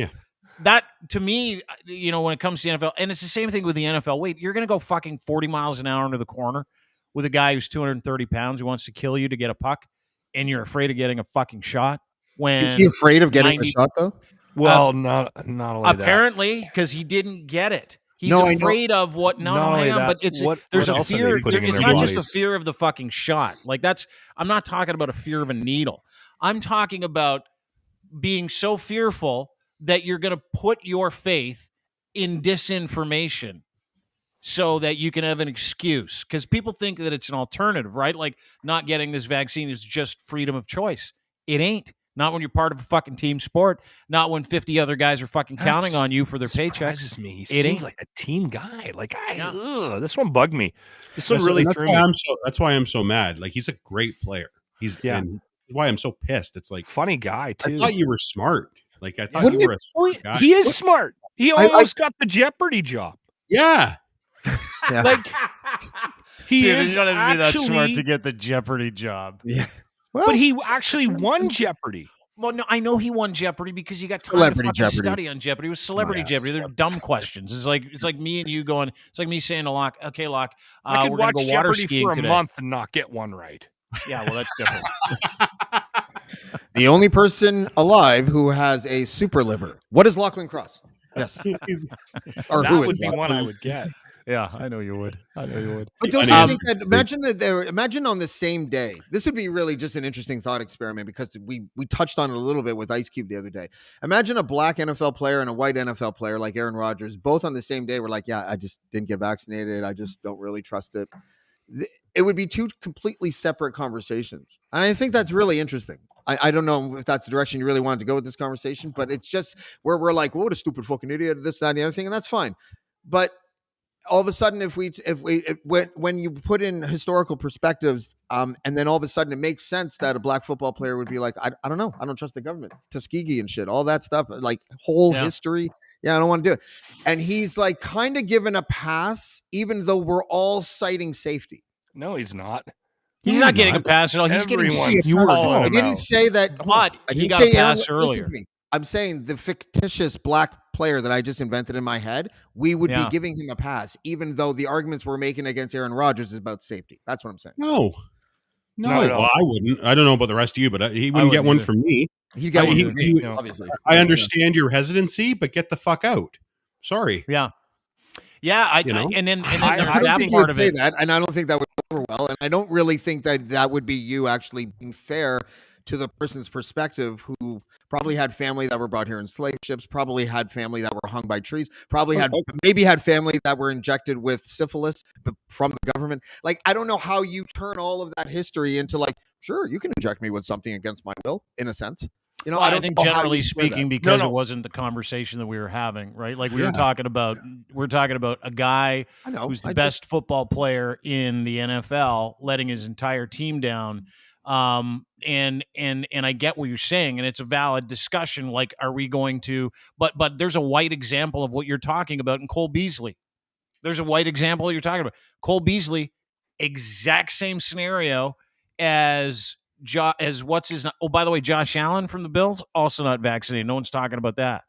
that, to me, when it comes to the NFL, and it's the same thing with the NFL. Wait, you're going to go fucking 40 miles an hour into the corner with a guy who's 230 pounds who wants to kill you to get a puck, and you're afraid of getting a fucking shot? Is he afraid of getting a shot, though? Well, not only apparently, because he didn't get it. He's afraid of what? But there's a fear. It's not just a fear of the fucking shot. Like, I'm not talking about a fear of a needle. I'm talking about being so fearful that you're going to put your faith in disinformation so that you can have an excuse. Because people think that it's an alternative, right? Like, not getting this vaccine is just freedom of choice. It ain't. Not when you're part of a fucking team sport. Not when 50 other guys are fucking counting on you for their paychecks. Me. He seems like a team guy. Like, this one bugged me. This one really threw me. That's why I'm so mad. Like, he's a great player. And why I'm so pissed. It's like, funny guy too. I thought you were smart. Like, I thought you were a smart guy. He is smart. He I- almost got the Jeopardy job. Yeah. Yeah. Like he Dude, is you gotta be that smart actually, to get the Jeopardy job. Yeah. Well, but he actually won Jeopardy. Well, no, I know he won Jeopardy because he got time Celebrity to fucking Jeopardy. study on Jeopardy. It was Celebrity Yeah, Jeopardy. They're dumb questions. It's like me and you going. It's like me saying to Locke, "Okay, Locke, I could we're gonna watch go water Jeopardy skiing for a today." month and not get one right. Yeah, well, that's different. the only person alive who has a super liver. What is Lachlan Cross? Yes. Or That who would is be that? one I would get. Yeah, I know you would. I know you would. But don't I you know. think that imagine on the same day? This would be really just an interesting thought experiment because we touched on it a little bit with Ice Cube the other day. Imagine a black NFL player and a white NFL player like Aaron Rodgers, both on the same day. We're like, yeah, I just didn't get vaccinated. I just don't really trust it. It would be two completely separate conversations. And I think that's really interesting. I don't know if that's the direction you really wanted to go with this conversation, but it's just where we're like, well, what a stupid fucking idiot, this, that, and the other thing, and that's fine. But all of a sudden, when you put in historical perspectives, and then all of a sudden it makes sense that a black football player would be like, I don't know, I don't trust the government, Tuskegee and shit, all that stuff, like whole history. Yeah, I don't want to do it. And he's like kind of given a pass, even though we're all citing safety. No, he's not. He's not getting a pass at all. He's getting Everyone's skewered. calling I him didn't out. say that. But I he didn't got say a pass listen earlier. to me. I'm saying the fictitious black player that I just invented in my head, we would be giving him a pass, even though the arguments we're making against Aaron Rodgers is about safety. That's what I'm saying. No, Not at all. well, I wouldn't. I don't know about the rest of you, but he wouldn't get wouldn't one either. from me. He'd get one he- from me, he- obviously. I understand your hesitancy, but get the fuck out. Sorry. Yeah. Yeah, You know? and then I there's I don't that think you part would of say it. that, and I don't think that would go over well. And I don't really think that would be you actually being fair to the person's perspective who probably had family that were brought here in slave ships, probably had family that were hung by trees, probably maybe had family that were injected with syphilis from the government. Like, I don't know how you turn all of that history into like, sure, you can inject me with something against my will, in a sense. You know, Well, I don't think know how generally you square that. speaking, because No. it wasn't the conversation that we were having, right? Like Yeah. we're talking about a guy I know. who's the I best football player in the NFL, letting his entire team down. And I get what you're saying, and it's a valid discussion. Like, are we going to? But there's a white example of what you're talking about in Cole Beasley. There's a white example you're talking about. Cole Beasley, exact same scenario as what's his? Oh, by the way, Josh Allen from the Bills also not vaccinated. No one's talking about that.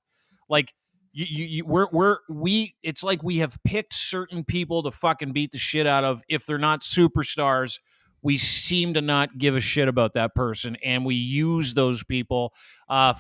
Like it's like we have picked certain people to fucking beat the shit out of. If they're not superstars, we seem to not give a shit about that person, and we use those people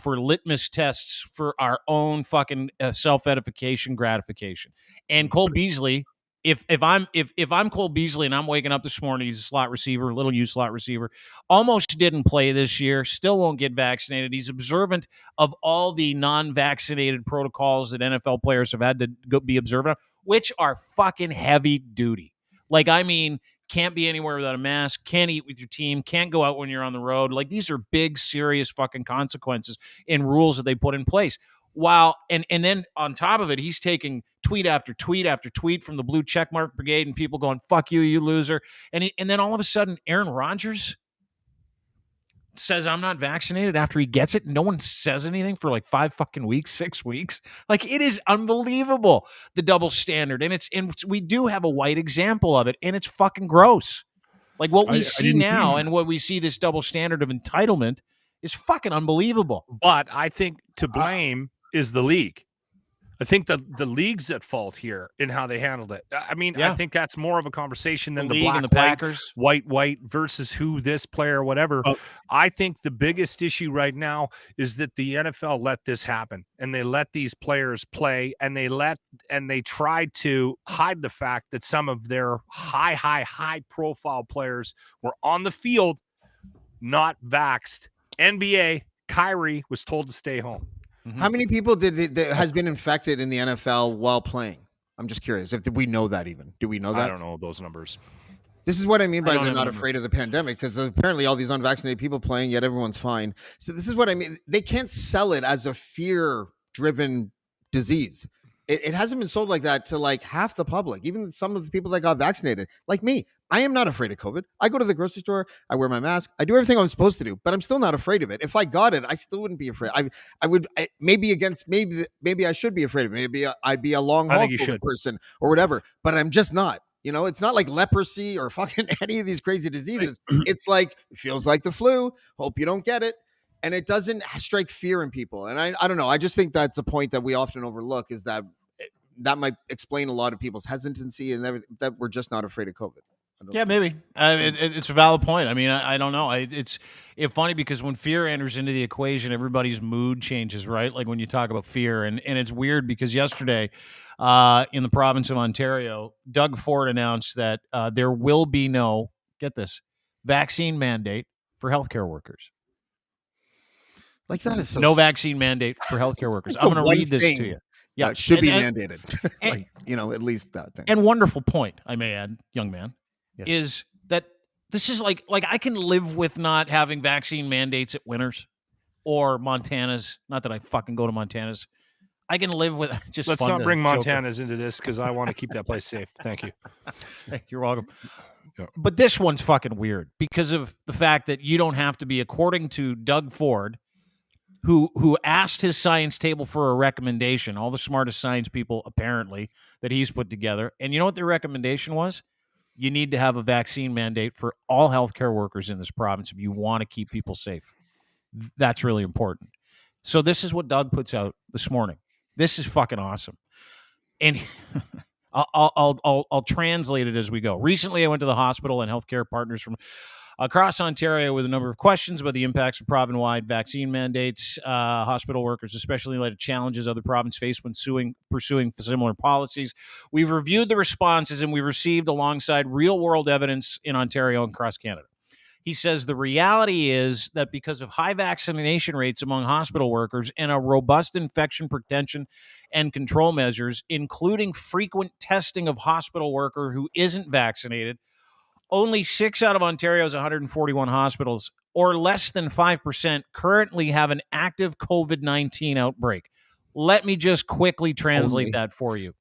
for litmus tests for our own fucking self-edification, gratification. And Cole Beasley, if I'm Cole Beasley and I'm waking up this morning, he's a slot receiver, little U slot receiver, almost didn't play this year, still won't get vaccinated. He's observant of all the non-vaccinated protocols that NFL players have had to be observant of, which are fucking heavy duty. Like, I mean, can't be anywhere without a mask, can't eat with your team, can't go out when you're on the road. Like, these are big, serious fucking consequences and rules that they put in place. Wow. And then on top of it, he's taking tweet after tweet after tweet from the blue checkmark brigade and people going, fuck you, you loser. And then all of a sudden, Aaron Rodgers says, I'm not vaccinated after he gets it. No one says anything for like 5 fucking weeks, 6 weeks. Like, it is unbelievable, the double standard. And we do have a white example of it, and it's fucking gross. Like, what we see now and what we see, this double standard of entitlement, is fucking unbelievable. But I think to blame is the league. I think the league's at fault here in how they handled it. I mean, I think that's more of a conversation than the league black, and the Packers, white versus who this player, whatever. I think the biggest issue right now is that the NFL let this happen, and they let these players play, and they tried to hide the fact that some of their high profile players were on the field not vaxxed. NBA, Kyrie was told to stay home. Mm-hmm. How many people has been infected in the NFL while playing? I'm just curious. If we know that even. Do we know that? I don't know those numbers. This is what I mean by they're not remember. afraid of the pandemic, because apparently all these unvaccinated people playing, yet everyone's fine. So this is what I mean. They can't sell it as a fear-driven disease. It hasn't been sold like that to like half the public, even some of the people that got vaccinated. Like me, I am not afraid of COVID. I go to the grocery store. I wear my mask. I do everything I'm supposed to do, but I'm still not afraid of it. If I got it, I still wouldn't be afraid. Maybe I should be afraid of it. Maybe I'd be a long haul COVID person or whatever, but I'm just not. It's not like leprosy or fucking any of these crazy diseases. It's like, it feels like the flu. Hope you don't get it. And it doesn't strike fear in people. And I don't know. I just think that's a point that we often overlook, is that might explain a lot of people's hesitancy and that we're just not afraid of COVID. Yeah, maybe. It's a valid point. I mean, I don't know. It's funny because when fear enters into the equation, everybody's mood changes, right? Like when you talk about fear. And it's weird because yesterday in the province of Ontario, Doug Ford announced that there will be no, get this, vaccine mandate for healthcare workers. Like that is so no vaccine mandate for healthcare workers. I'm going to read this to you. Yeah, it should be mandated. Like, at least that thing. And wonderful point, I may add, young man. Yes. Is that this is like I can live with not having vaccine mandates at Winners or Montana's. Not that I fucking go to Montana's. I can live with just. Let's not bring Montana's into this because I want to keep that place safe. Thank you. You're welcome. Yeah. But this one's fucking weird because of the fact that you don't have to be, according to Doug Ford, who asked his science table for a recommendation. All the smartest science people apparently that he's put together, and you know what their recommendation was? You need to have a vaccine mandate for all healthcare workers in this province if you want to keep people safe. That's really important. So this is what Doug puts out this morning. This is fucking awesome. And I'll translate it as we go. Recently, I went to the hospital and healthcare partners from across Ontario with a number of questions about the impacts of province-wide vaccine mandates. Hospital workers, especially in light of challenges other provinces face when pursuing similar policies. We've reviewed the responses and we've received alongside real-world evidence in Ontario and across Canada. He says the reality is that because of high vaccination rates among hospital workers and a robust infection prevention and control measures, including frequent testing of hospital worker who isn't vaccinated, only 6 out of Ontario's 141 hospitals, or less than 5%, currently have an active COVID-19 outbreak. Let me just quickly translate that for you.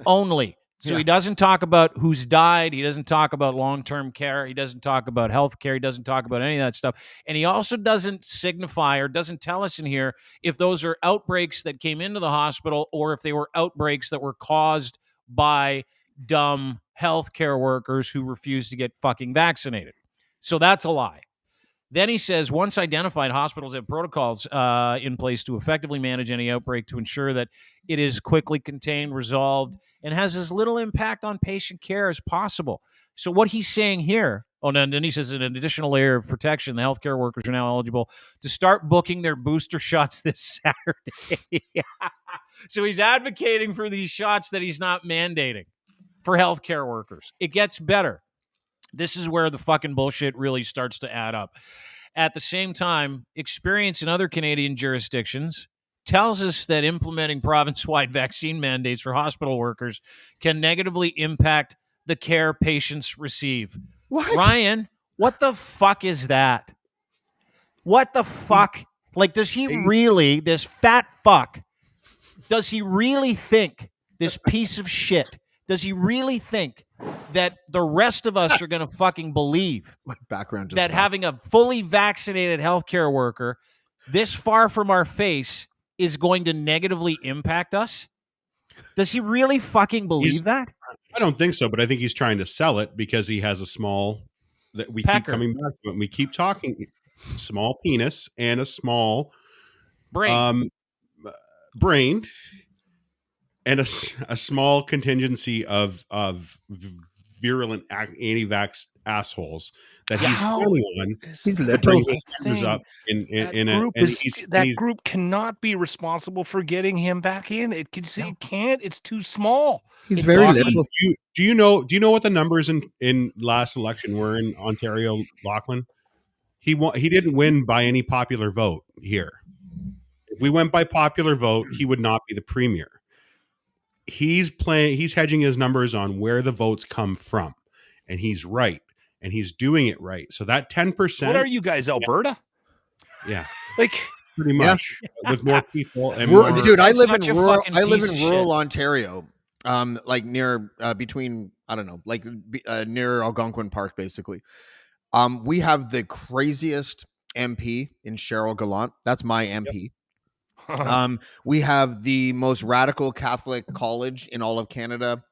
Only. So he doesn't talk about who's died. He doesn't talk about long-term care. He doesn't talk about health care. He doesn't talk about any of that stuff. And he also doesn't signify or doesn't tell us in here if those are outbreaks that came into the hospital or if they were outbreaks that were caused by dumb healthcare workers who refuse to get fucking vaccinated. So that's a lie. Then he says, once identified, hospitals have protocols in place to effectively manage any outbreak to ensure that it is quickly contained, resolved, and has as little impact on patient care as possible. So what he's saying here, and then he says, in an additional layer of protection, the healthcare workers are now eligible to start booking their booster shots this Saturday. So he's advocating for these shots that he's not mandating for healthcare workers. It gets better. This is where the fucking bullshit really starts to add up. At the same time, experience in other Canadian jurisdictions tells us that implementing province-wide vaccine mandates for hospital workers can negatively impact the care patients receive. What? Ryan, what the fuck is that? What the fuck? Like, does he really, this fat fuck, does he really think, this piece of shit, does he really think that the rest of us are going to fucking believe my background that having a fully vaccinated healthcare worker this far from our face is going to negatively impact us? Does he really fucking believe that? I don't think so, but I think he's trying to sell it because he has a small, that we keep coming back to it. And we keep talking small penis and a small brain, and a small contingency of virulent anti-vax assholes that he's counting on. He's to bring his numbers up that group cannot be responsible for getting him back in. It can't. It's too small. He's very liberal. Do you know what the numbers in last election were in Ontario, Lochlin? He didn't win by any popular vote here. If we went by popular vote, he would not be the premier. He's hedging his numbers on where the votes come from, and he's right, and he's doing it right. So that 10%. What are you guys, Alberta? Yeah, like pretty much with more people. And dude, I live in rural Ontario. like near between I don't know, like near Algonquin Park, basically. We have the craziest MP in Cheryl Gallant. That's my MP. We have the most radical Catholic college in all of Canada.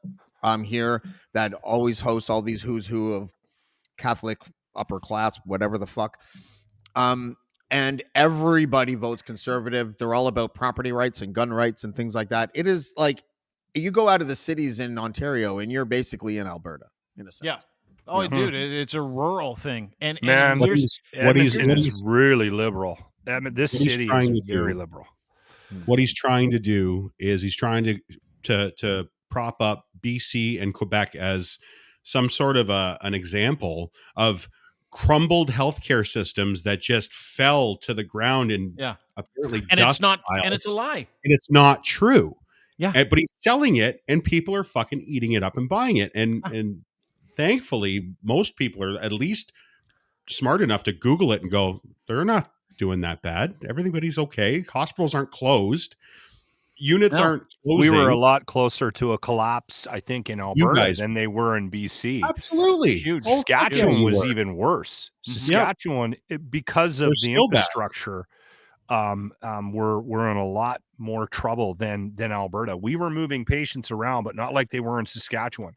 Here that always hosts all these who's who of Catholic upper class, whatever the fuck. And everybody votes conservative. They're all about property rights and gun rights and things like that. It is like you go out of the cities in Ontario and you're basically in Alberta in a sense. Yeah. Oh, dude, it's a rural thing. And Man, What here's- Edmonton is really liberal. I mean, this what he's city trying is to very do- liberal. What he's trying to do is he's trying to prop up BC and Quebec as some sort of an example of crumbled healthcare systems that just fell to the ground and Yeah. apparently and dust it's not piles. and it's a lie. And it's not true. Yeah. But he's selling it and people are fucking eating it up and buying it. And thankfully, most people are at least smart enough to Google it and go, they're not doing that bad. Everybody's okay. Hospitals aren't closed. Units No. aren't closing. We were a lot closer to a collapse, I think, in Alberta guys- than they were in BC. Absolutely. Huge. Oh, fuck yeah, Saskatchewan you was were. even worse. Yep. Saskatchewan, because of They're the still bad. infrastructure, we're in a lot more trouble than Alberta. We were moving patients around, but not like they were in Saskatchewan.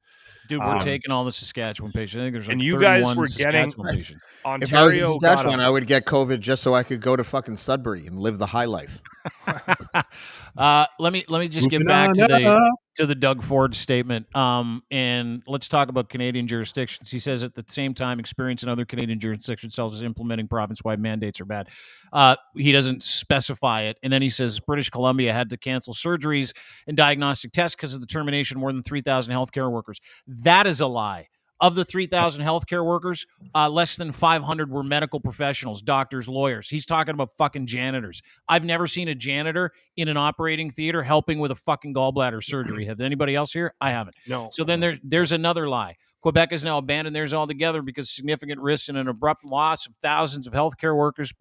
Dude, we're taking all the Saskatchewan patients. I think there's like and you guys 31 were getting- Saskatchewan patients. If I was in Ontario got Saskatchewan, a, I would get COVID just so I could go to fucking Sudbury and live the high life. Let me just get Moving back on up. to the Doug Ford statement. And let's talk about Canadian jurisdictions. He says at the same time, experience in other Canadian jurisdictions tells us implementing province-wide mandates are bad. He doesn't specify it. And then he says British Columbia had to cancel surgeries and diagnostic tests because of the termination of more than 3,000 healthcare workers. That is a lie. Of the 3,000 healthcare workers, less than 500 were medical professionals, doctors, lawyers. He's talking about fucking janitors. I've never seen a janitor in an operating theater helping with a fucking gallbladder surgery. Have anybody else here? I haven't. no. So then there's another lie. Quebec has now abandoned theirs altogether because significant risks and an abrupt loss of thousands of healthcare workers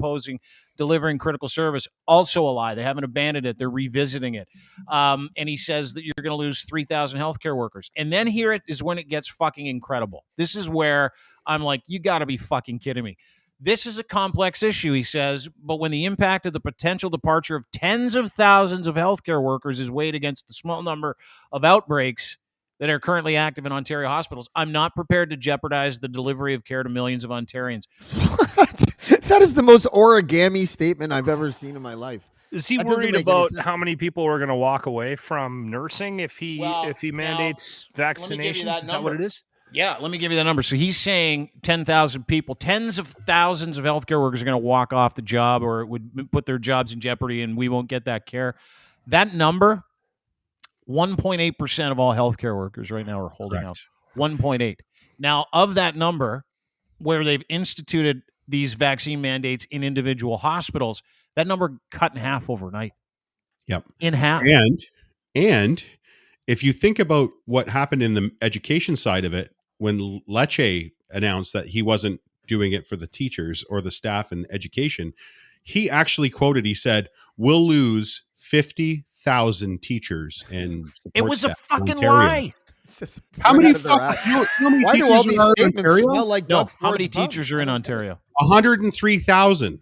delivering critical service. Also a lie. They haven't abandoned it. They're revisiting it. And he says that you're going to lose 3,000 healthcare workers. And then here it is when it gets fucking incredible. This is where I'm like, you got to be fucking kidding me. This is a complex issue, he says, but when the impact of the potential departure of tens of thousands of healthcare workers is weighed against the small number of outbreaks that are currently active in Ontario hospitals, I'm not prepared to jeopardize the delivery of care to millions of Ontarians. That is the most origami statement I've ever seen in my life. Is he That doesn't worried make any about sense. how many people are going to walk away from nursing if he mandates me give you vaccinations? that Is that what number. it is? Yeah, let me give you the number. So he's saying 10,000 people, tens of thousands of healthcare workers are going to walk off the job or it would put their jobs in jeopardy and we won't get that care. That number, 1.8% of all healthcare workers right now are holding out. 1.8. Now, of that number, where they've instituted these vaccine mandates in individual hospitals, that number cut in half overnight. Yep. In half. And if you think about what happened in the education side of it, when Lecce announced that he wasn't doing it for the teachers or the staff in education, he actually quoted, he said, we'll lose 50,000 teachers and It was a support staff in fucking Ontario. lie. It's just How poured many out of their ass. how many Why do teachers all these are in statements Ontario? smell like No, Doug how many Ford's bum? teachers are in Ontario? 103,000.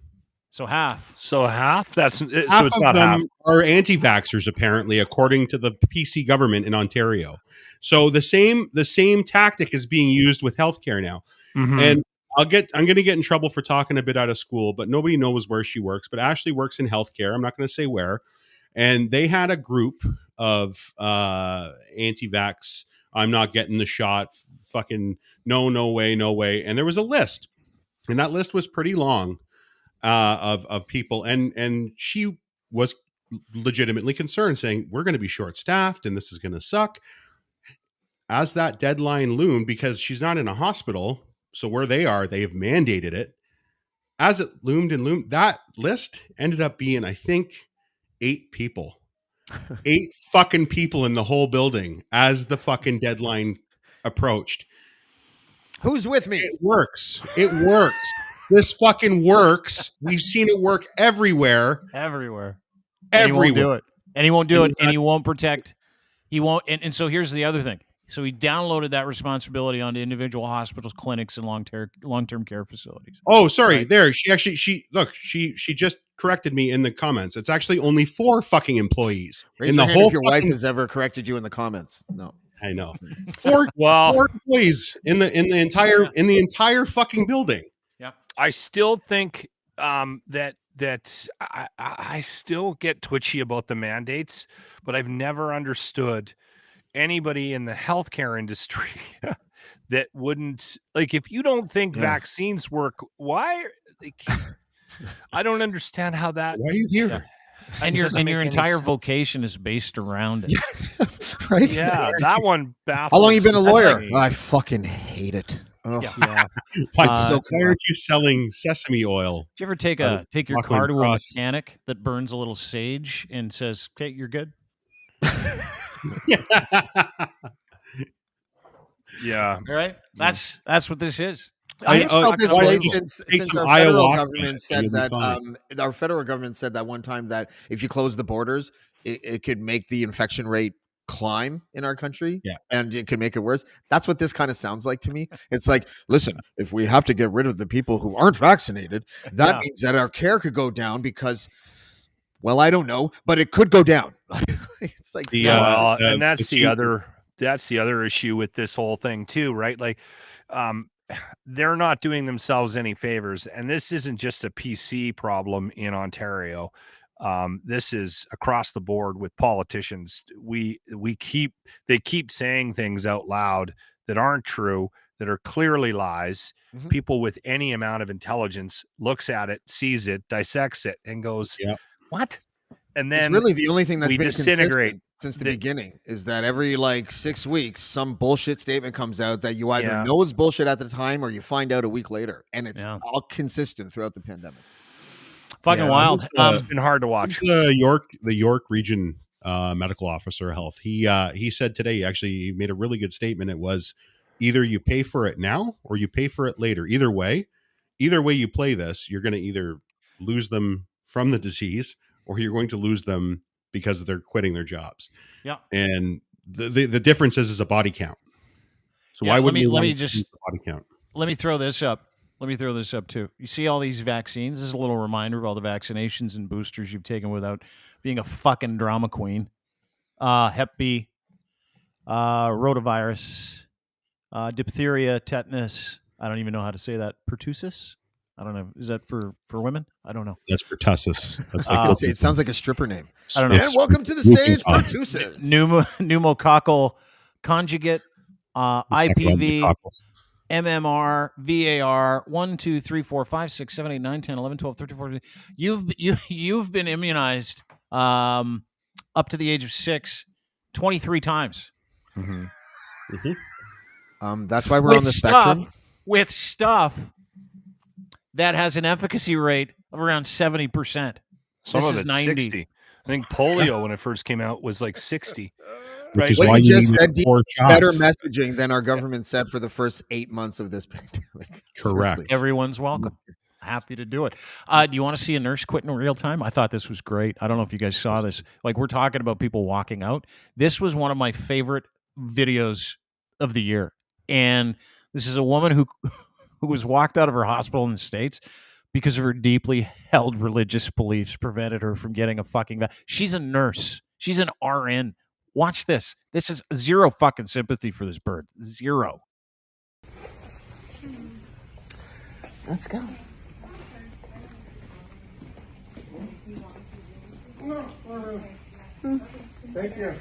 So half. So half? That's so Half it's of not them half. are anti-vaxxers, apparently, according to the PC government in Ontario. So the same tactic is being used with healthcare now. Mhm. And I'm going to get in trouble for talking a bit out of school, but nobody knows where she works. But Ashley works in healthcare. I'm not going to say where. And they had a group of anti-vax. I'm not getting the shot. Fucking no way. And there was a list, and that list was pretty long of people. And she was legitimately concerned, saying we're going to be short-staffed and this is going to suck. As that deadline loomed, because she's not in a hospital, so where they are, they have mandated it. As it loomed, that list ended up being, I think, 8 people. 8 fucking people in the whole building as the fucking deadline approached. Who's with me? It works. This fucking works. We've seen it work everywhere. Everywhere. Everywhere. And he won't do it. And he And won't protect He won't. And so here's the other thing. So he downloaded that responsibility onto individual hospitals, clinics, and long-term care facilities. Oh, sorry. Right. There, she just corrected me in the comments. It's actually only 4 fucking employees Raise in your the hand whole. if your wife fucking- has ever corrected you in the comments. No. I know. 4 employees in the entire fucking building. I still think that I still get twitchy about the mandates, but I've never understood anybody in the healthcare industry that wouldn't, like, if you don't think vaccines work, why? Like, I don't understand how that. Why are you here? Yeah. And your entire vocation is based around it. Right? Yeah, that one baffles. How long you been a That's lawyer? like- I fucking hate it. Oh. Yeah. Why So aren't you selling sesame oil? Did you ever take Or your Lachlan car to a Cross? mechanic that burns a little sage and says, "Okay, you're good"? Yeah. All right. That's what this is. I have felt this why way don't you since take our some federal ayahuasca government and said you'll be that fine. our federal government said that one time that if you close the borders, it could make the infection rate climb in our country. Yeah. And it could make it worse. That's what this kind of sounds like to me. It's like, listen, if we have to get rid of the people who aren't vaccinated, that means that our care could go down because, well, I don't know, but it could go down. It's like, Well, and that's the the other issue with this whole thing too, right? Like, they're not doing themselves any favors, and this isn't just a PC problem in Ontario. This is across the board with politicians. They keep saying things out loud that aren't true, that are clearly lies. Mhm. People with any amount of intelligence looks at it, sees it, dissects it, and goes, "What?" And then it's really the only thing that's we been disintegrate. consistent since the beginning is that every like 6 weeks, some bullshit statement comes out that you either know is bullshit at the time or you find out a week later. And it's all consistent throughout the pandemic. Fucking wild. It's been hard to watch. The York region medical officer of health. He said today, actually, he made a really good statement. It was either you pay for it now or you pay for it later. Either way you play this, you're going to either lose them from the disease or you're going to lose them because they're quitting their jobs. Yeah. And the difference is a body count. So why wouldn't you want to use the body count? Let me throw this up. Too. You see all these vaccines. This is a little reminder of all the vaccinations and boosters you've taken without being a fucking drama queen. Hep B, rotavirus, diphtheria, tetanus. I don't even know how to say that. Pertussis. I don't know. Is that for women? I don't know. That's pertussis. That's It sounds like a stripper name. I don't know. And welcome to the stage, Pertussis. Pneumococcal conjugate, IPV, MMR, VAR, 1, 2, 3, 4, 5, 6, 7, 8, 9, 10, 11, 12, 13, 14. You've been immunized up to the age of 6 23 times. That's why we're on the spectrum. With stuff that has an efficacy rate of around 70%. Some This of is it's 90. 60. I think polio when it first came out was like 60. Which is What why you you just need said, four better shots. messaging than our government said for the first 8 months of this pandemic. Correct. Seriously. Everyone's welcome. Happy to do it. Do you want to see a nurse quit in real time? I thought this was great. I don't know if you guys saw this. Like, we're talking about people walking out. This was one of my favorite videos of the year. And this is a woman who was walked out of her hospital in the States because of her deeply held religious beliefs prevented her from getting a fucking She's a nurse. She's an RN. Watch this. This is zero fucking sympathy for this bird. Zero. Let's go. Thank you.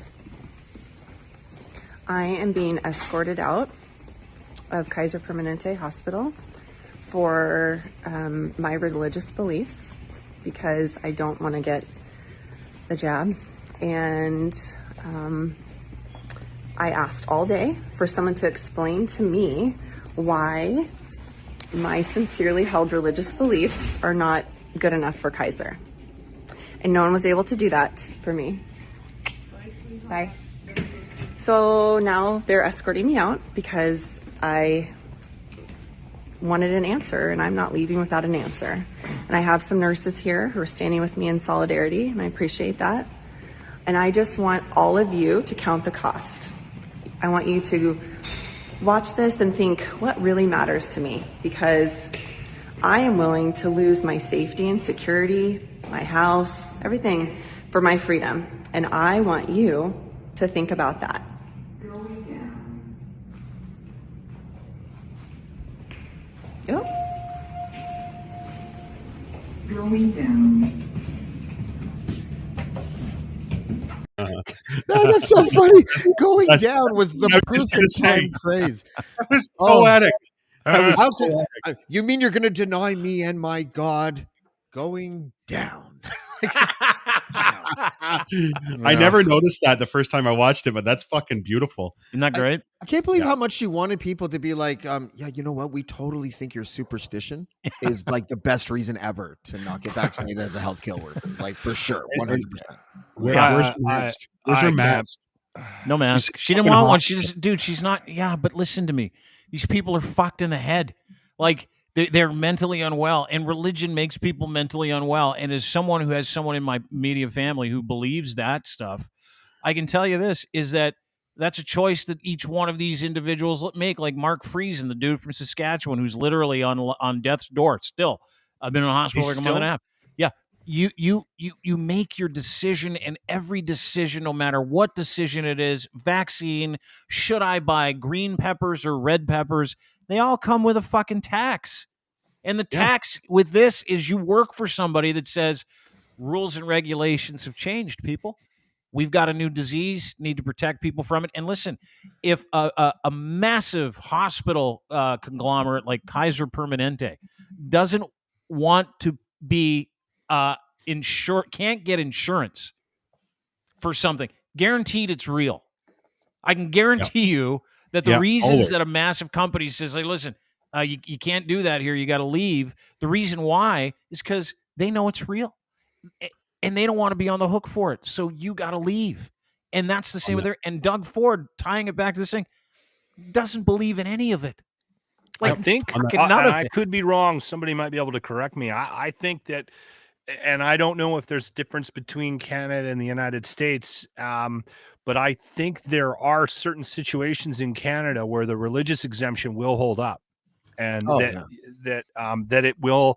I am being escorted out of Kaiser Permanente Hospital for my religious beliefs because I don't want to get the jab. And I asked all day for someone to explain to me why my sincerely held religious beliefs are not good enough for Kaiser. And no one was able to do that for me. Bye. So now they're escorting me out because I wanted an answer and I'm not leaving without an answer. And I have some nurses here who are standing with me in solidarity and I appreciate that. And I just want all of you to count the cost. I want you to watch this and think what really matters to me, because I am willing to lose my safety and security, my house, everything for my freedom. And I want you to think about that. Yep. Going down. That's so funny. Going down was the I was just gonna perfect say. time phrase. That was poetic. That was How could- poetic. you mean you're going to deny me and my God going down? I never noticed that the first time I watched it, but that's fucking beautiful. Isn't that great? I can't believe Yeah. how much she wanted people to be like, yeah, you know what? We totally think your superstition is like the best reason ever to not get vaccinated as a healthcare worker. Like, for sure, 100%. Where's her mask? Where's I her can't- mask? No mask. She didn't fucking want one. hostile. She just, dude, she's not. Yeah, but listen to me. These people are fucked in the head. Like, they're mentally unwell, and religion makes people mentally unwell. And as someone who has someone in my immediate family who believes that stuff, I can tell you this, is that that's a choice that each one of these individuals make. Like Mark Friesen, the dude from Saskatchewan, who's literally on death's door still. I've been in the hospital He's for like a month and a still- half. Yeah. You make your decision, and every decision, no matter what decision it is, vaccine, should I buy green peppers or red peppers, they all come with a fucking tax. And the tax with this is you work for somebody that says rules and regulations have changed, people. We've got a new disease, need to protect people from it. And listen, if a massive hospital conglomerate like Kaiser Permanente doesn't want to be can't get insurance for something, guaranteed it's real. I can guarantee you that the reasons always. that a massive company says, like, listen, you can't do that here, you got to leave. The reason why is because they know it's real, and they don't want to be on the hook for it. So you got to leave. And that's the same with her. And Doug Ford, tying it back to this thing, doesn't believe in any of it. Like, I think, fucking and none of I it. could be wrong. Somebody might be able to correct me. I think that, and I don't know if there's a difference between Canada and the United States, but I think there are certain situations in Canada where the religious exemption will hold up, and that it will,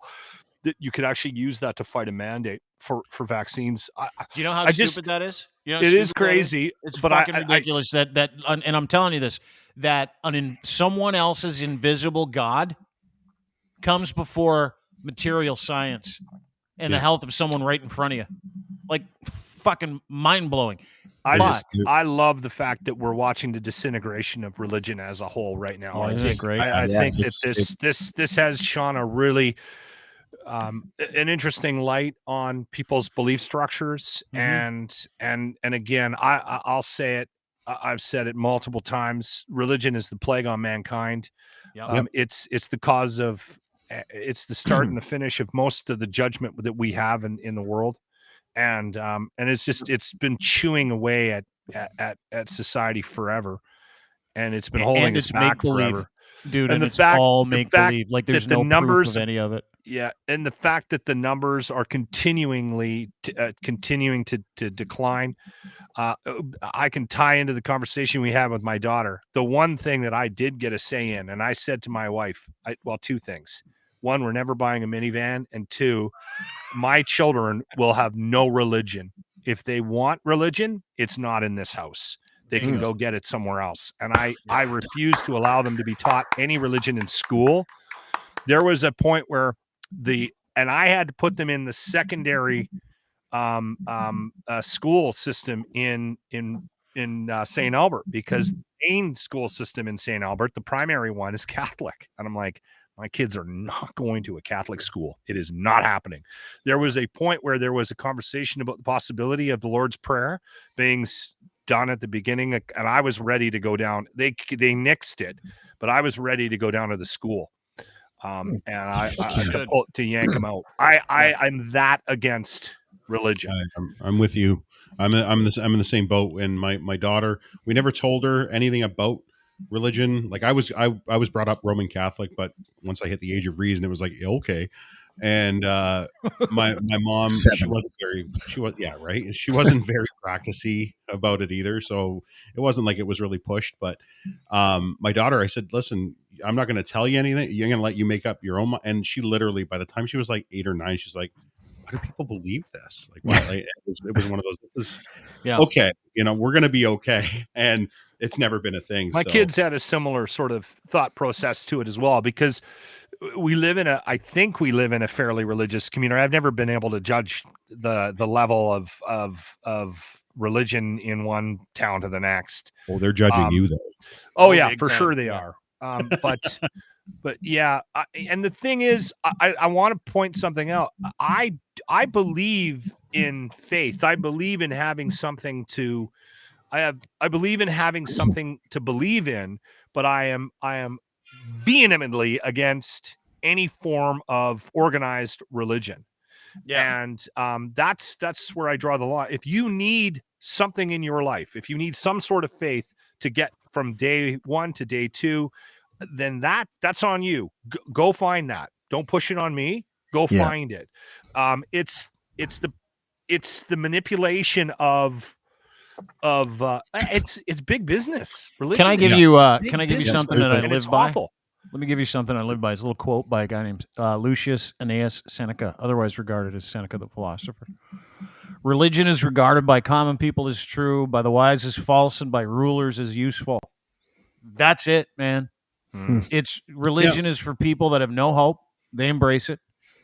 that you could actually use that to fight a mandate for vaccines. Do you know how I stupid just- that is? You know how it is stupid that crazy, It's but fucking ridiculous that and I'm telling you this, that someone else's invisible God comes before material science and the health of someone right in front of you. Like, fucking mind-blowing. I love the fact that we're watching the disintegration of religion as a whole right now. I isn't think, it great? I Yeah, think that this has shone a really an interesting light on people's belief structures, and again, I'll say it. I've said it multiple times. Religion is the plague on mankind. It's the cause of. It's the start and the finish of most of the judgment that we have in the world. And it's been chewing away at society forever, and it's been holding us back forever, dude. And the it's fact- all the make fact believe. Like, there's that the no numbers proof of any of it. Yeah, and the fact that the numbers are continuing to decline, I can tie into the conversation we had with my daughter. The one thing that I did get a say in, and I said to my wife, two things. One, we're never buying a minivan, and two, my children will have no religion. If they want religion, it's not in this house. They can go get it somewhere else. And I refuse to allow them to be taught any religion in school. There was a point where and I had to put them in the secondary school system in St. Albert, because the main school system in St. Albert, the primary one, is Catholic. And I'm like, my kids are not going to a Catholic school. It is not happening. There was a point where there was a conversation about the possibility of the Lord's Prayer being done at the beginning, and I was ready to go down. They nixed it, but I was ready to go down to the school, and I to yank them out. I'm that against religion. I'm with you. I'm in the same boat. And my daughter, we never told her anything about religion. Like, I was brought up Roman Catholic, but once I hit the age of reason, it was like, okay. And my mom, she wasn't very practicey about it either. So it wasn't like it was really pushed. But my daughter, I said, listen, I'm not going to tell you anything. You're going to let you make up your own. And she literally, by the time she was like 8 or 9, she's like, why do people believe this? Like, why? Like, it was one of those. This is okay. We're going to be okay. And it's never been a thing. My kids had a similar sort of thought process to it as well, because I think we live in a fairly religious community. I've never been able to judge the level of religion in one town to the next. Well, they're judging you though. Oh yeah, for sure they are. But yeah, and the thing is, I want to point something out. I believe in faith. I believe in having something to. I believe in having something to believe in, but I am vehemently against any form of organized religion. Yeah. And that's where I draw the line. If you need something in your life, if you need some sort of faith to get from day 1 to day 2, then that's on you. Go find that. Don't push it on me. Go find it. It's the manipulation of it's big business. Religion. Can I give you something that I live by? Awful. Let me give you something I live by. It's a little quote by a guy named Lucius Annaeus Seneca, otherwise regarded as Seneca the philosopher. Religion is regarded by common people as true, by the wise as false, and by rulers as useful. That's it, man. It's religion is for people that have no hope. They embrace it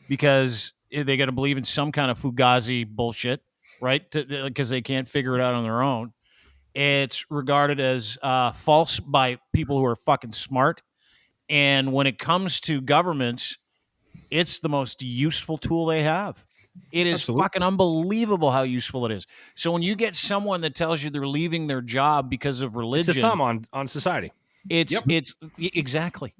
because they got to believe in some kind of fugazi bullshit, right? Because they can't figure it out on their own. It's regarded as false by people who are fucking smart. And when it comes to governments, it's the most useful tool they have. It is fucking unbelievable how useful it is. So when you get someone that tells you they're leaving their job because of religion, it's a thumb on society. It's exactly.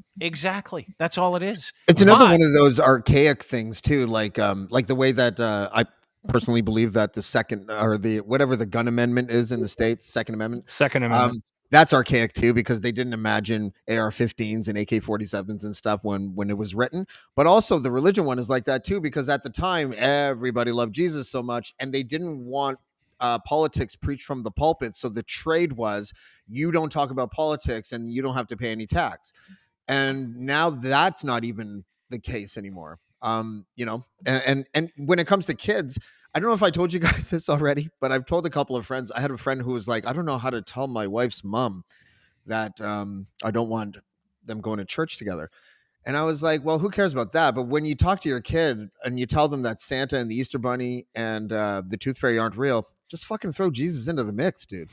That's all it is. It's another one of those archaic things too, like the way that I personally believe that the second or the whatever the gun amendment is in the States, Second Amendment. That's archaic too, because they didn't imagine AR-15s and AK-47s and stuff when it was written. But also the religion one is like that too, because at the time everybody loved Jesus so much, and they didn't want politics preached from the pulpit. So the trade was, you don't talk about politics and you don't have to pay any tax. And now that's not even the case anymore. And when it comes to kids, I don't know if I told you guys this already, but I've told a couple of friends. I had a friend who was like, I don't know how to tell my wife's mom that I don't want them going to church together. And I was like, well, who cares about that? But when you talk to your kid and you tell them that Santa and the Easter Bunny and the Tooth Fairy aren't real, just fucking throw Jesus into the mix, dude.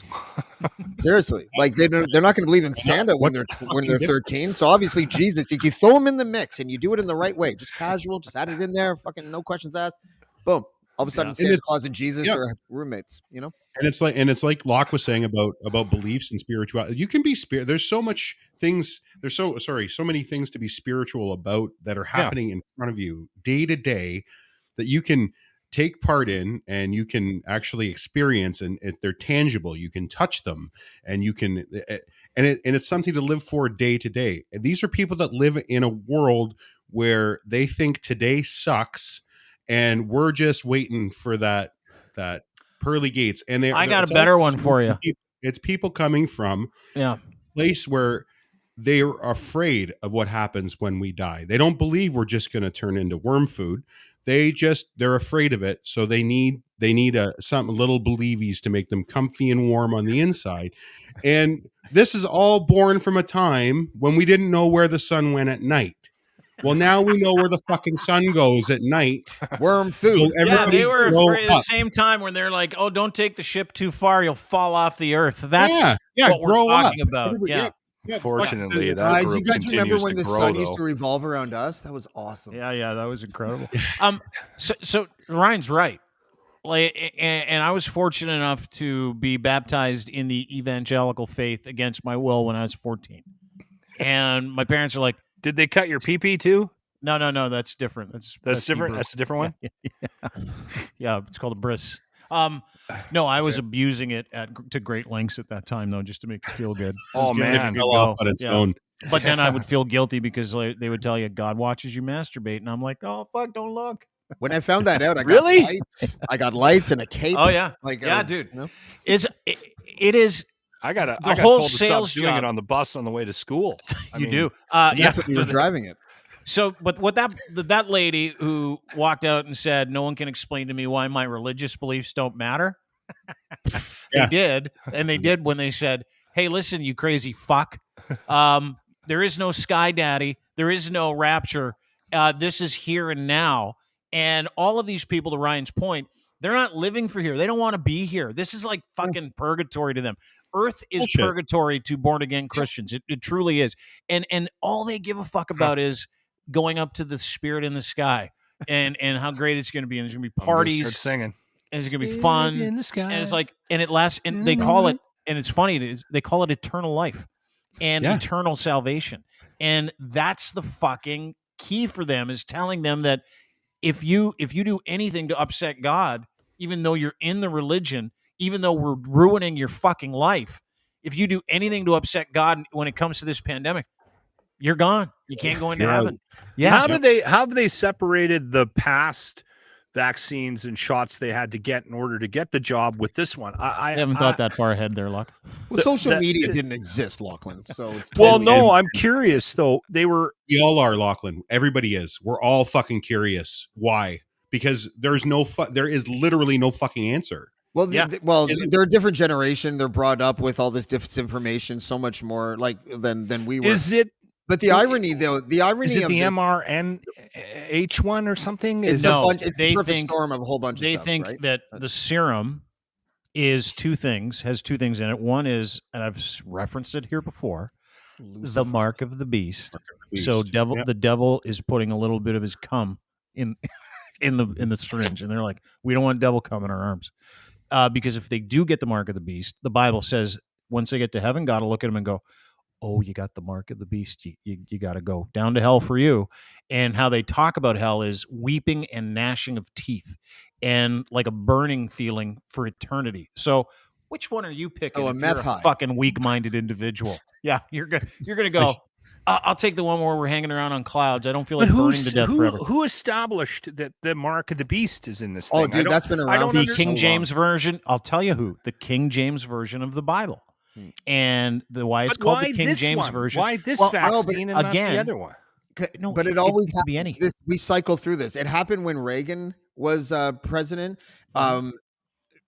Seriously. Like they're not going to believe in Santa when they're 13. So obviously Jesus, if you throw them in the mix and you do it in the right way, just casual, just add it in there, fucking no questions asked, boom. All of a sudden, Santa Claus and Jesus are roommates, And it's like Locke was saying about beliefs and spirituality. You can be there's so much things. There's so many things to be spiritual about that are happening in front of you day to day that you can take part in and you can actually experience, and they're tangible. You can touch them, and you can, and it's something to live for day to day. And these are people that live in a world where they think today sucks. And we're just waiting for that pearly gates. And I got a better one for you. It's people coming from a place where they're afraid of what happens when we die. They don't believe we're just going to turn into worm food. They're afraid of it. So they need something little believies to make them comfy and warm on the inside. And this is all born from a time when we didn't know where the sun went at night. Well, now we know where the fucking sun goes at night. Worm food. So they were afraid at the same time when they're like, "Oh, don't take the ship too far; you'll fall off the earth." That's what we're talking about. Fortunately, guys, you guys remember when the sun used to revolve around us? That was awesome. Yeah, that was incredible. So Ryan's right. And I was fortunate enough to be baptized in the evangelical faith against my will when I was 14, and my parents are like, did they cut your pee-pee too? No, that's different. That's different. Hebrew. That's a different one. Yeah, it's called a bris. No, I was abusing it to great lengths at that time, though, just to make it feel good. Oh man, it fell off on its own. But then I would feel guilty because they would tell you God watches you masturbate, and I'm like, oh fuck, don't look. When I found that out, I Really? got lights. I got lights and a cape. Oh yeah, like I yeah, was, dude. you know? It is. I got The told whole to sales stop doing job- it on the bus on the way to school. I You mean, do. That's Yeah. what you were driving it. So, but what that lady who walked out and said, "No one can explain to me why my religious beliefs don't matter." Yeah. They did, and they did when they said, "Hey, listen, you crazy fuck. There is no sky daddy. There is no rapture. This is here and now." And all of these people, to Ryan's point, they're not living for here. They don't want to be here. This is like fucking purgatory to them. Earth is Bullshit. purgatory to born again Christians. It truly is. And all they give a fuck about is going up to the spirit in the sky and how great it's going to be. And there's going to be I'm gonna parties. start singing. And it's gonna be fun, In the sky. and it's like, and it lasts, and they call it, and it's funny, they call it eternal life and Yeah. eternal salvation, and that's the fucking key for them, is telling them that if you do anything to upset God, even though you're in the religion, even though we're ruining your fucking life, if you do anything to upset God when it comes to this pandemic, you're gone. You can't go into You're out. heaven. Yeah, How have they separated the past vaccines and shots they had to get in order to get the job with this one? I haven't thought that far ahead there, Luck. Well, social the- media didn't exist, Lachlan. So it's Well, totally no, I'm curious though. They were We all are, Lachlan. Everybody is. We're all fucking curious. Why? Because there is literally no fucking answer. Well, Yeah. they're a different generation. They're brought up with all this disinformation, so much more like than we were. Is it But the irony, though, the irony is it of the this, mRNH one or something? it's Is a No, bunch, it's they a perfect think- storm of a whole bunch of They stuff, think right? that the serum is has two things in it. One is, and I've referenced it here before, the mark of the beast. So the devil is putting a little bit of his cum in the syringe, and they're like, we don't want devil cum in our arms, because if they do get the mark of the beast, the Bible says once they get to heaven, God will look at them and go, "Oh, you got the mark of the beast. You got to go down to hell for you." And how they talk about hell is weeping and gnashing of teeth, and like a burning feeling for eternity. So, which one are you picking? So a if meth you're high. fucking weak-minded individual. Yeah, you're gonna go. I'll take the one where we're hanging around on clouds. I don't feel like burning to death forever. who established that the mark of the beast is in this Oh, thing? I dude, don't- that's been I around don't for The under- so King long. James version. I'll tell you who. The King James version of the Bible, and why it's But called why the King this James one? version. Why this Well, vaccine and not again, the other one? No, But it it always could be happens. any. We cycle through this. It happened when Reagan was president.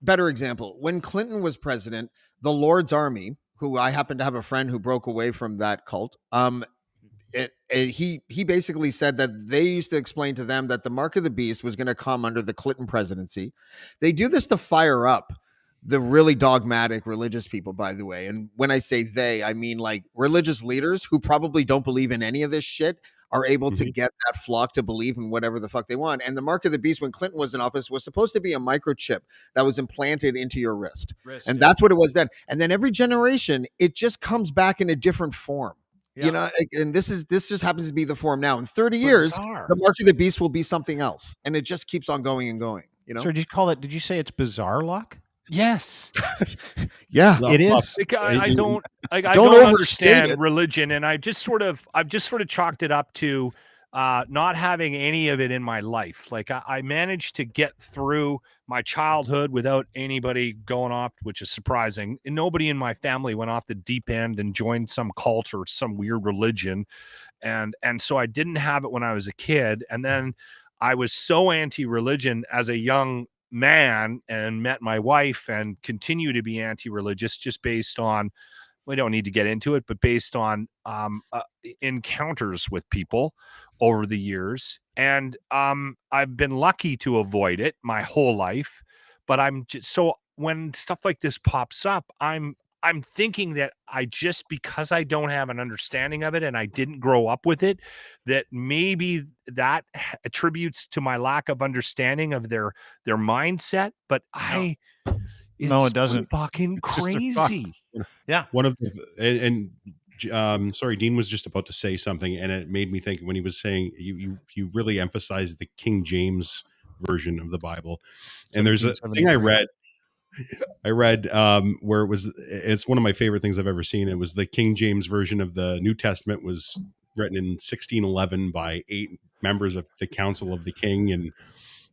Better example, when Clinton was president, the Lord's Army, who I happen to have a friend who broke away from that cult, he basically said that they used to explain to them that the mark of the beast was going to come under the Clinton presidency. They do this to fire up the really dogmatic religious people, by the way. And when I say they, I mean like religious leaders who probably don't believe in any of this shit are able to get that flock to believe in whatever the fuck they want. And the mark of the beast when Clinton was in office was supposed to be a microchip that was implanted into your wrist. And that's what it was then. And then every generation, it just comes back in a different form. You know, and this just happens to be the form now. In 30 years, Bizarre. the mark of the beast will be something else. And it just keeps on going and going. You know? So did you say it's bizarre, Luck? Yes. Yeah. It is. Like, I don't Don't understand overstate it. religion, and I've just sort of chalked it up to not having any of it in my life. Like I managed to get through my childhood without anybody going off, which is surprising. And nobody in my family went off the deep end and joined some cult or some weird religion. And so I didn't have it when I was a kid. And then I was so anti-religion as a young man and met my wife and continue to be anti-religious just based on, we don't need to get into it, but based on encounters with people over the years. And I've been lucky to avoid it my whole life, but I'm just, so when stuff like this pops up, I'm thinking that because I don't have an understanding of it and I didn't grow up with it, that maybe that attributes to my lack of understanding of their mindset. But No, it doesn't. Fucking It's just a fuck. crazy. Yeah. One of the sorry, Dean was just about to say something, and it made me think when he was saying you really emphasized the King James version of the Bible. And there's a thing I read. I read where it's one of my favorite things I've ever seen. It was the King James version of the New Testament was written in 1611 by 8 members of the Council of the King, and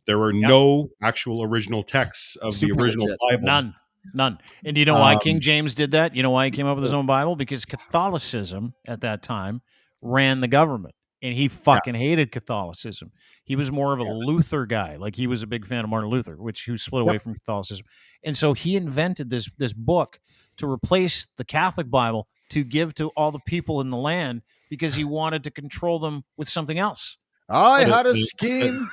there were no actual original texts of Super the original legit. Bible. None. And do you know why King James did that? You know why he came up with his own Bible? Because Catholicism at that time ran the government, and he fucking hated Catholicism. He was more of a Luther guy. Like, he was a big fan of Martin Luther, who split away from Catholicism. And so he invented this book to replace the Catholic Bible to give to all the people in the land because he wanted to control them with something else. I had a scheme.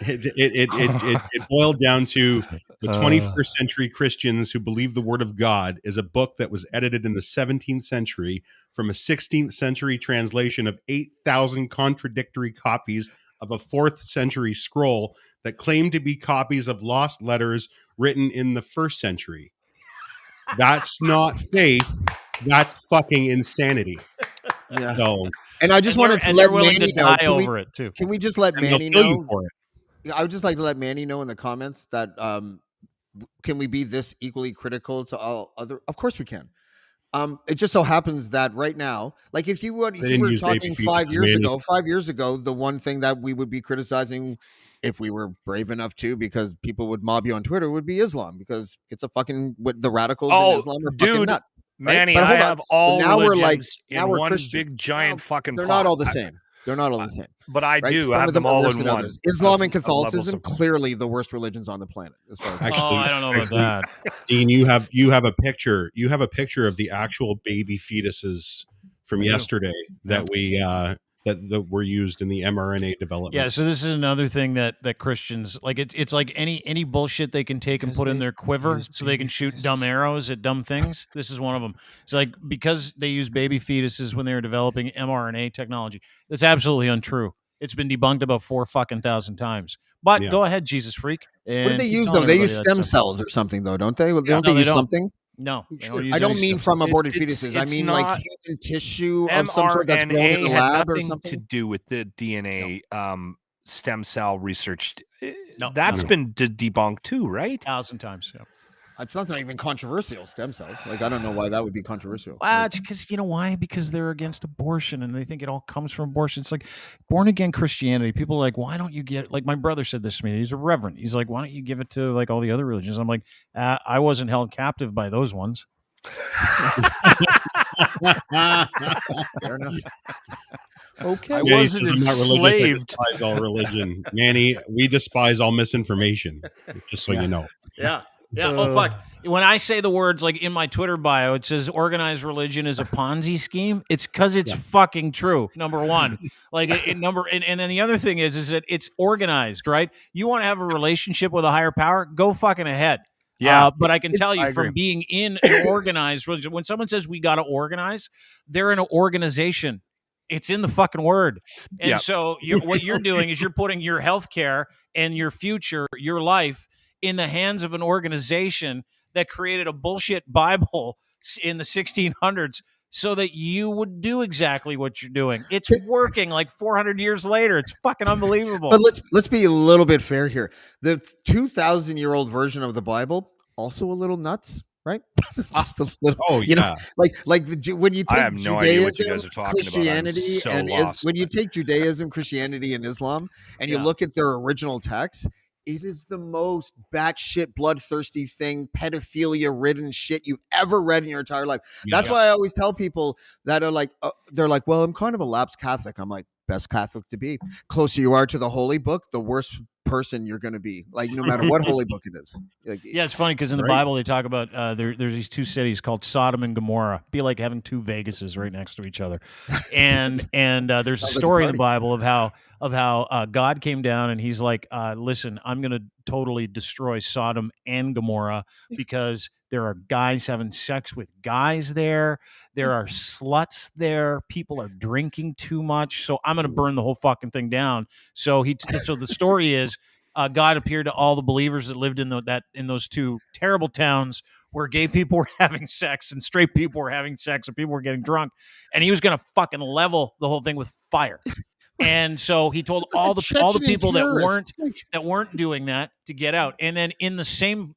It boiled down to the 21st century Christians who believe the Word of God is a book that was edited in the 17th century from a 16th century translation of 8,000 contradictory copies of a 4th century scroll that claimed to be copies of lost letters written in the 1st century. That's not faith. That's fucking insanity. Yeah. So, and I just wanted to let Manny know. Can we just let Manny know? I would just like to let Manny know in the comments that can we be this equally critical to all other? Of course we can. It just so happens that right now, like if you were talking 5 years ago, the one thing that we would be criticizing, if we were brave enough to, because people would mob you on Twitter, would be Islam, because it's a fucking the radicals in Islam are fucking nuts. Right? Manny, I have all religions in one Christian. big giant fucking. They're not all the same. They're not all the same. But I do. Some I have of them them are all worse in than one. others. Islam and Catholicism, clearly the worst religions on the planet. As far as actually, I don't know about that. Dean, you have a picture. You have a picture of the actual baby fetuses from yesterday that we that were used in the mRNA development. Yeah, so this is another thing that Christians like. It's like any bullshit they can take and put in their quiver so they can shoot dumb arrows at dumb things. This is one of them. It's like, because they use baby fetuses when they were developing mRNA technology. That's absolutely untrue. It's been debunked about 4,000 times. But go ahead, Jesus freak. What do they use though? They use stem cells or something though, don't they? Don't they use something? No, I don't mean from aborted fetuses. I mean like human tissue of some sort that's grown in the lab or something. To do with the DNA stem cell research. No, that's been debunked too, right? 1,000 times. Yeah. It's not even controversial, stem cells. Like, I don't know why that would be controversial. Well, it's because, you know why? Because they're against abortion and they think it all comes from abortion. It's like born again Christianity. People are like, why don't you get, like, my brother said this to me. He's a reverend. He's like, why don't you give it to like all the other religions? I'm like, I wasn't held captive by those ones. Fair enough. Okay. I wasn't enslaved. I despise all religion. Manny, we despise all misinformation, just so you know. Yeah. Yeah. Oh, fuck. When I say the words, like in my Twitter bio, it says organized religion is a Ponzi scheme. It's because it's fucking true. Number one, like and then the other thing is that it's organized, right? You want to have a relationship with a higher power? Go fucking ahead. Yeah. But I can tell you from being in an organized religion, when someone says we got to organize, they're in an organization. It's in the fucking word. And so what you're doing is you're putting your healthcare and your future, your life, in the hands of an organization that created a bullshit Bible in the 1600s so that you would do exactly what you're doing. It's working like 400 years later. It's fucking unbelievable. But let's be a little bit fair here. The 2,000-year-old version of the Bible, also a little nuts, right? Just a little. You know, like when you take I have no idea what you guys Judaism, are talking Christianity, about. I'm so lost. when you take Judaism, Christianity, and Islam, and you look at their original texts, it is the most batshit bloodthirsty thing, pedophilia-ridden shit you've ever read in your entire life. That's why I always tell people that are like, they're like, well, I'm kind of a lapsed Catholic. I'm like, best Catholic to be. Closer you are to the holy book, the worse person you're going to be. Like, no matter what holy book it is. Like, yeah, it's funny because in the Bible they talk about there's these two cities called Sodom and Gomorrah. Be like having two Vegases right next to each other. And there's a story in the Bible of how God came down and he's like, listen, I'm going to totally destroy Sodom and Gomorrah because there are guys having sex with guys there. There are sluts there. People are drinking too much. So I'm going to burn the whole fucking thing down. So the story is God appeared to all the believers that lived in those two terrible towns where gay people were having sex and straight people were having sex and people were getting drunk. And he was going to fucking level the whole thing with fire. And so he told It's like all a the Chechen people terrorist. that weren't doing that to get out. And then in the same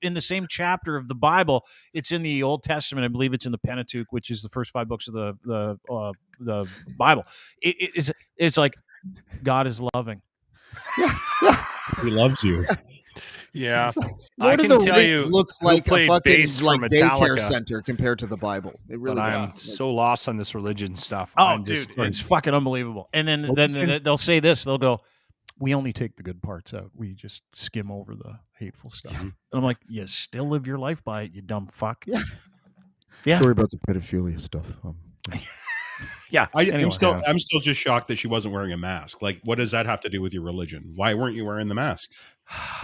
chapter of the Bible, it's in the Old Testament. I believe it's in the Pentateuch, which is the first 5 books of the Bible. It's like God is loving. He loves you. Yeah, Lord of the Rings looks who like a played fucking bass for daycare Metallica. center compared to the Bible. It really But I'm does. so lost on this religion stuff. Oh, I'm dude, just it's fucking unbelievable. And then they'll say this. They'll go, "We only take the good parts out. We just skim over the hateful stuff." And I'm like, "You still live your life by it, you dumb fuck." Yeah. Sorry about the pedophilia stuff. Yeah. I'm still just shocked that she wasn't wearing a mask. Like, what does that have to do with your religion? Why weren't you wearing the mask?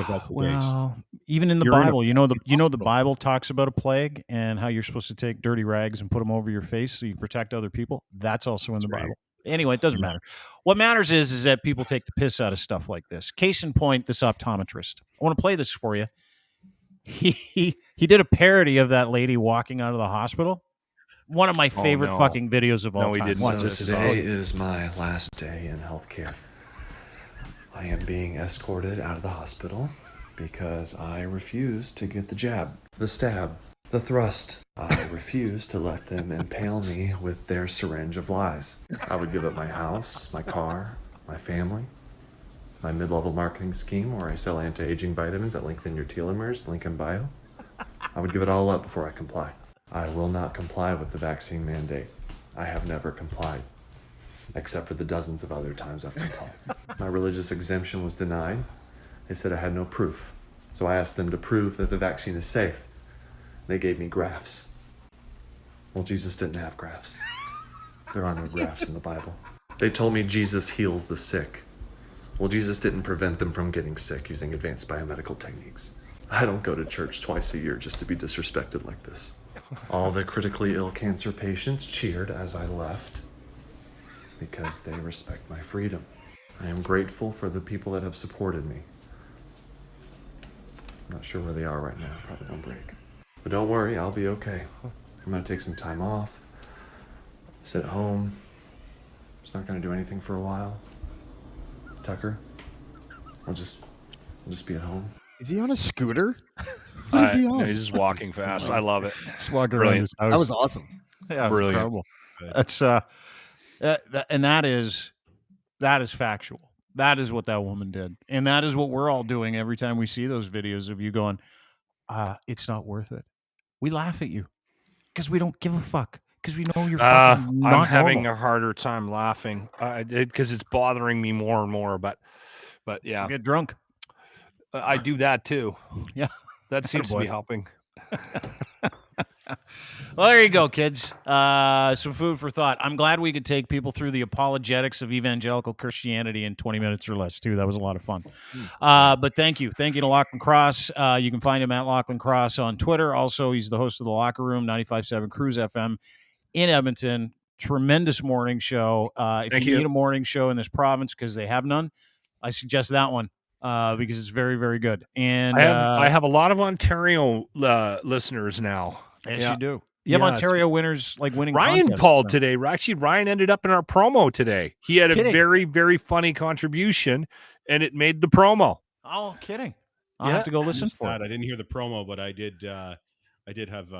If that's the case. Well, even in the You're in a Bible, the hospital. Bible talks about a plague and how you're supposed to take dirty rags and put them over your face so you protect other people. That's also in the Bible. Anyway, it doesn't matter. What matters is that people take the piss out of stuff like this. Case in point, this optometrist. I want to play this for you. He did a parody of that lady walking out of the hospital. One of my favorite fucking videos of all time. didn't. Watch So this. today is my last day in healthcare. I am being escorted out of the hospital because I refuse to get the jab, the stab, the thrust. I refuse to let them impale me with their syringe of lies. I would give up my house, my car, my family, my mid-level marketing scheme where I sell anti-aging vitamins that lengthen your telomeres, link in bio. I would give it all up before I comply. I will not comply with the vaccine mandate. I have never complied, except for the dozens of other times I've complied. My religious exemption was denied. They said I had no proof. So I asked them to prove that the vaccine is safe. They gave me grafts. Well, Jesus didn't have grafts. There are no grafts in the Bible. They told me Jesus heals the sick. Well, Jesus didn't prevent them from getting sick using advanced biomedical techniques. I don't go to church twice a year just to be disrespected like this. All the critically ill cancer patients cheered as I left because they respect my freedom. I am grateful for the people that have supported me. I'm not sure where they are right now, probably on break. But don't worry, I'll be okay. I'm gonna take some time off, sit at home. Just not gonna do anything for a while. Tucker, I'll just be at home. Is he on a scooter? What is he on? No, he's just walking fast. I love it. Just walking around Brilliant. his house. That was awesome. Yeah, Brilliant. incredible. That's and that is factual. That is what that woman did, and that is what we're all doing every time we see those videos of you going, "It's not worth it." We laugh at you because we don't give a fuck because we know you're fucking not I'm having normal. a harder time laughing because it's bothering me more and more. But yeah, Get drunk. I do that too. Yeah, That seems to be Attaboy. helping. Well, there you go, kids. Some food for thought. I'm glad we could take people through the apologetics of evangelical Christianity in 20 minutes or less, too. That was a lot of fun. But thank you. Thank you to Lachlan Cross. You can find him at Lachlan Cross on Twitter. Also, he's the host of The Locker Room, 95.7 Cruise FM in Edmonton. Tremendous morning show. If Thank you you. need a morning show in this province because they have none, I suggest that one because it's very, very good. And I have a lot of Ontario listeners now. Yes, Yeah. you do. You have Yeah, Ontario winners like winning. Ryan contests, called so. today. Actually, Ryan ended up in our promo today. He had a Kidding. very, very funny contribution, and it made the promo. Oh, kidding! I'll Yeah. have to go listen Missed for that. it. I didn't hear the promo, but I did have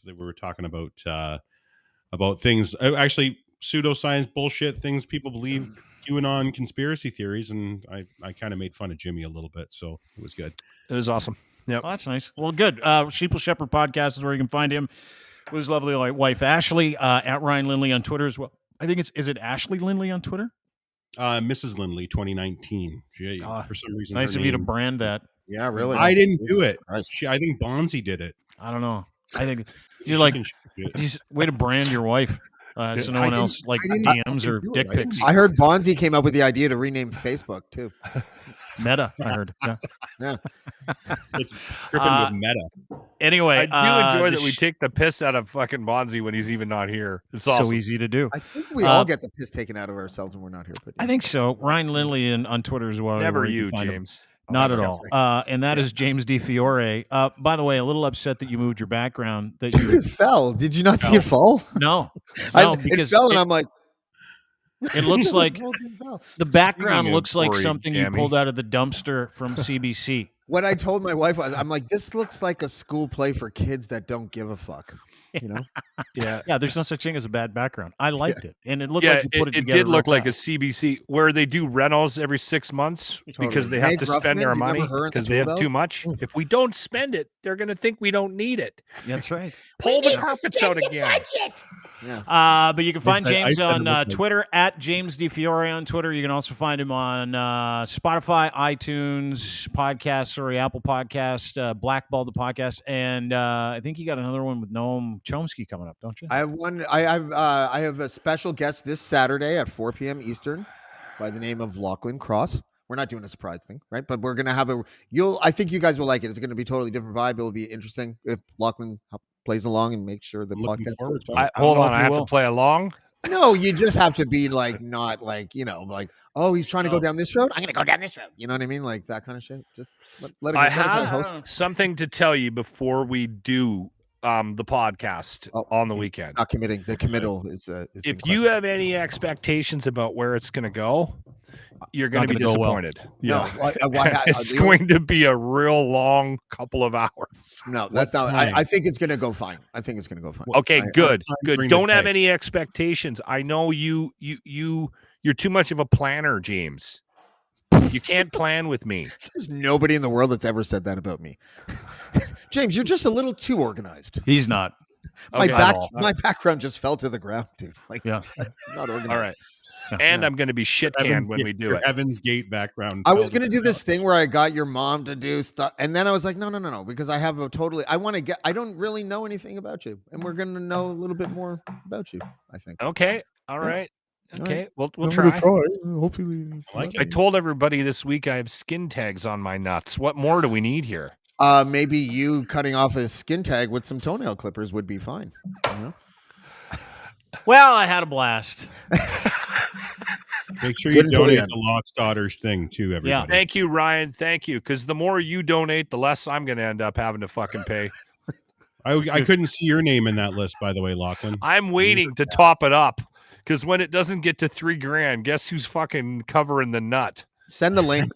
we were talking about things actually pseudoscience bullshit, things people believe, QAnon conspiracy theories, and I kind of made fun of Jimmy a little bit, so it was good. It was awesome. Yeah, Oh, that's nice. Well, good. Sheeple Shepherd Podcast is where you can find him with his lovely wife Ashley at Ryan Lindley on Twitter as well. I think is it Ashley Lindley on Twitter? Mrs. Lindley 2019. She, for some reason, Nice her of you to name- brand that. Yeah, really. I didn't do it. Christ. I think Bonzi did it. I don't know. I think you're She like can do it. just way to brand your wife so no I one didn't- else like I didn't DMs or do it. dick I didn't pics. I heard Bonzi came up with the idea to rename Facebook too. Meta. I heard. Yeah. Yeah. It's gripping with meta. Anyway, I do enjoy the that we take the piss out of fucking Bonzi when he's even not here. It's so awesome. easy to do. I think we all get the piss taken out of ourselves when we're not here. But I think so. Ryan Lindley on Twitter as well. Never where can you, find him. James. Not at all. And that is James D. Fiore. By the way, a little upset that you moved your background. That Dude, you it fell. Did you not see it fall? no, It because fell, and I'm like, It looks like This whole thing fell. the background Speaking of looks like gory, something you Jamie. pulled out of the dumpster from CBC. What I told my wife was, I'm like, this looks like a school play for kids that don't give a fuck. You know? Yeah. Yeah, there's no such thing as a bad background. I liked it, and it looked Yeah, like you put it it together. did look real like a fast. CBC where they do rentals every 6 months because they have Meg to spend Ruffman, their you remember money her in the because they have tool too belt? much. If we don't spend it, they're going to think we don't need it. That's right. Pull the carpets out again. Yeah. But you can find I James said it on looked like- Twitter at James DiFiore on Twitter. You can also find him on Spotify, iTunes, Apple Podcast, Blackball the podcast, and I think you got another one with Noam Chomsky coming up, don't you? I have one. I have a special guest this Saturday at 4 p.m. Eastern by the name of Lochlin Cross. We're not doing a surprise thing, right? But we're gonna have I think you guys will like it. It's gonna be a totally different vibe. It'll be interesting if Lochlin plays along and makes sure the Looking podcast forward goes to well. it. Hold know on, if I you have will. to play along. No, you just have to be like not like oh, he's trying to go down this road. I'm gonna go down this road. You know what I mean? Like that kind of shit. Just let it I go. Let it have host. something to tell you before we do the podcast Oh, on the weekend. Not committing. The committal is. If you have any expectations about where it's going to go, you're going to be gonna go well. disappointed. No, why- It's going to be a real long couple of hours. no, that's What not. time? I think it's gonna go fine. I think it's gonna go fine. Okay, I- good, time good. during the Don't have day? any expectations. I know you're too much of a planner, James. You can't plan with me. There's nobody in the world that's ever said that about me. James, you're just a little too organized. He's not. My Okay. my background just fell to the ground, dude. Like, Yeah. that's not organized. All right. And Yeah. I'm going to be shit canned when we do your it. Evans Gate background. I was gonna do this thing where I got your mom to do stuff, and then I was like, no, because I have I don't really know anything about you, and we're gonna know a little bit more about you. I think. Okay. All Yeah. right. All Okay. right. We'll I'm gonna try. Hopefully, I like I told everybody this week I have skin tags on my nuts. What more do we need here? maybe you cutting off a skin tag with some toenail clippers would be fine. You know? Well, I had a blast. Make sure you Good until the donate end. the Locke's Daughters thing too, everybody. Thank you, Ryan. Thank you. Because the more you donate, the less I'm going to end up having to fucking pay. I couldn't see your name in that list, by the way, Lachlan. I'm waiting to top it up. Because when it doesn't get to $3,000, guess who's fucking covering the nut? Send the link.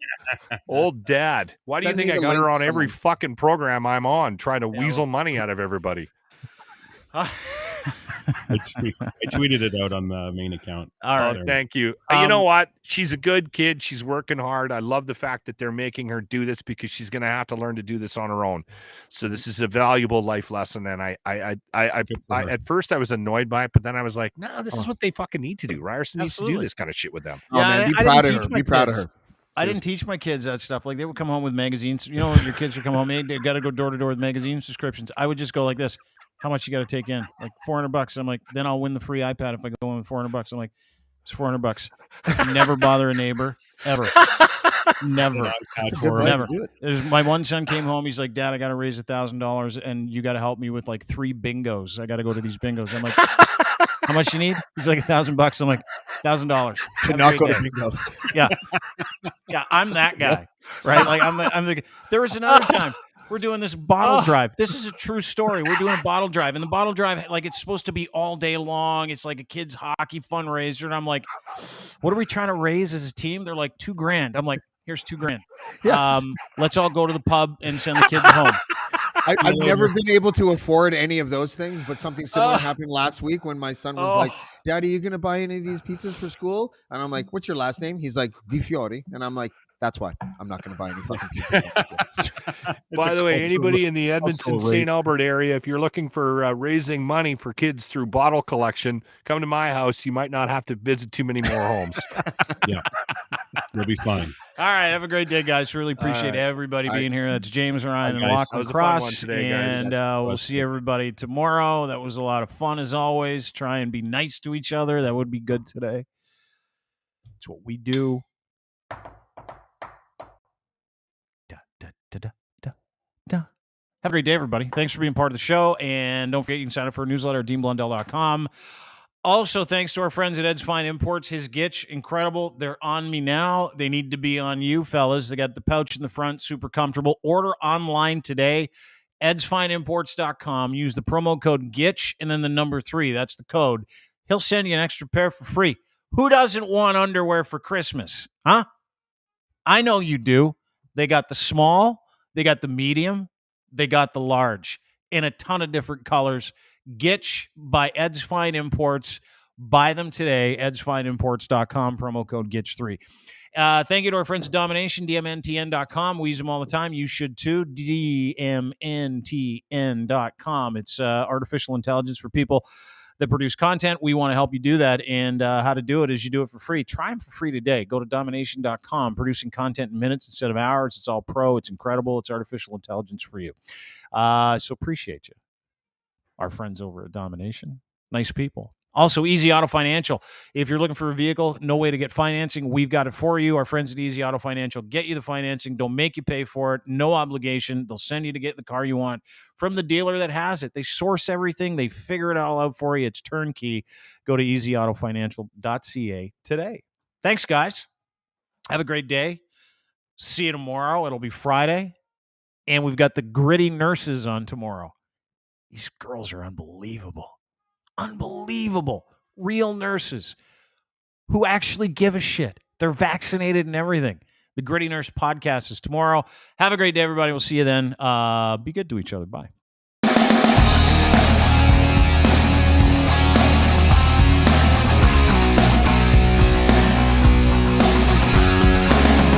Old dad. Why do you Send think me I the got her link, on every someone. fucking program I'm on, trying to weasel money out of everybody? I tweeted it out on the main account. All right. There. Thank you. You know what? She's a good kid. She's working hard. I love the fact that they're making her do this because she's going to have to learn to do this on her own. So this is a valuable life lesson. And I Good for her. at first I was annoyed by it, but then I was like, no, this is what they fucking need to do. Ryerson needs to do Absolutely. this kind of shit with them. Oh man, be I proud didn't of teach her. my Be proud of kids. her. I didn't teach my kids that stuff. Like they would come home with magazines. You know, your kids would come home. They got to go door to door with magazine subscriptions. I would just go like this. How much you got to take in? Like $400. I'm like, then I'll win the free iPad if I go in with $400. I'm like, it's $400. Never bother a neighbor ever. Never. That's a good way to Never. do it. There's my one son came home. He's like, Dad, I got to raise $1,000, and you got to help me with like 3 bingos. I got to go to these bingos. I'm like, how much you need? He's like $1,000. I'm like, $1,000. To not go to bingo. Yeah, I'm that guy, right? Like I'm the. There was another time we're doing this bottle drive. This is a true story. We're doing a bottle drive, and the bottle drive, like it's supposed to be all day long. It's like a kids hockey fundraiser, and I'm like, what are we trying to raise as a team? They're like $2,000. I'm like, here's $2,000. Yeah. Let's all go to the pub and send the kids home. I've never been able to afford any of those things, but something similar happened last week when my son was like, Daddy, you going to buy any of these pizzas for school? And I'm like, what's your last name? He's like, DiFiore. And I'm like, that's why I'm not going to buy any fucking pizzas. By the way, anybody in the Edmonton, cultural St. Albert area, if you're looking for raising money for kids through bottle collection, come to my house. You might not have to visit too many more homes. Yeah, you'll be fine. All right, have a great day, guys. Really appreciate right. everybody being here. That's James, Ryan, and guys. Lochlin That was a fun Cross. one today, guys. And Yes, we'll was see good. everybody tomorrow. That was a lot of fun as always. Try and be nice to each other. That would be good today. It's what we do. Da, da, da, da, da, da. Have a great day, everybody. Thanks for being part of the show. And don't forget, you can sign up for a newsletter at deanblundell.com. Also, thanks to our friends at Ed's Fine Imports. His Gitch, incredible. They're on me now. They need to be on you, fellas. They got the pouch in the front, super comfortable. Order online today. edsfineimports.com. Use the promo code GITCH and then the number 3. That's the code. He'll send you an extra pair for free. Who doesn't want underwear for Christmas? Huh? I know you do. They got the small, they got the medium, they got the large in a ton of different colors. Gitch by Ed's Fine Imports. Buy them today. edsfineimports.com, promo code GITCH3. Thank you to our friends at Domination, DMNTN.com. We use them all the time. You should too. DMNTN.com. It's artificial intelligence for people that produce content. We want to help you do that. And how to do it is you do it for free. Try them for free today. Go to domination.com. Producing content in minutes instead of hours. It's all pro. It's incredible. It's artificial intelligence for you. So appreciate you. Our friends over at Domination. Nice people. Also, Easy Auto Financial. If you're looking for a vehicle, no way to get financing, we've got it for you. Our friends at Easy Auto Financial get you the financing. Don't make you pay for it. No obligation. They'll send you to get the car you want from the dealer that has it. They source everything. They figure it all out for you. It's turnkey. Go to easyautofinancial.ca today. Thanks, guys. Have a great day. See you tomorrow. It'll be Friday. And we've got the gritty nurses on tomorrow. These girls are unbelievable. Unbelievable. Real nurses who actually give a shit. They're vaccinated and everything. The Gritty Nurse podcast is tomorrow. Have a great day, everybody. We'll see you then. Be good to each other. Bye.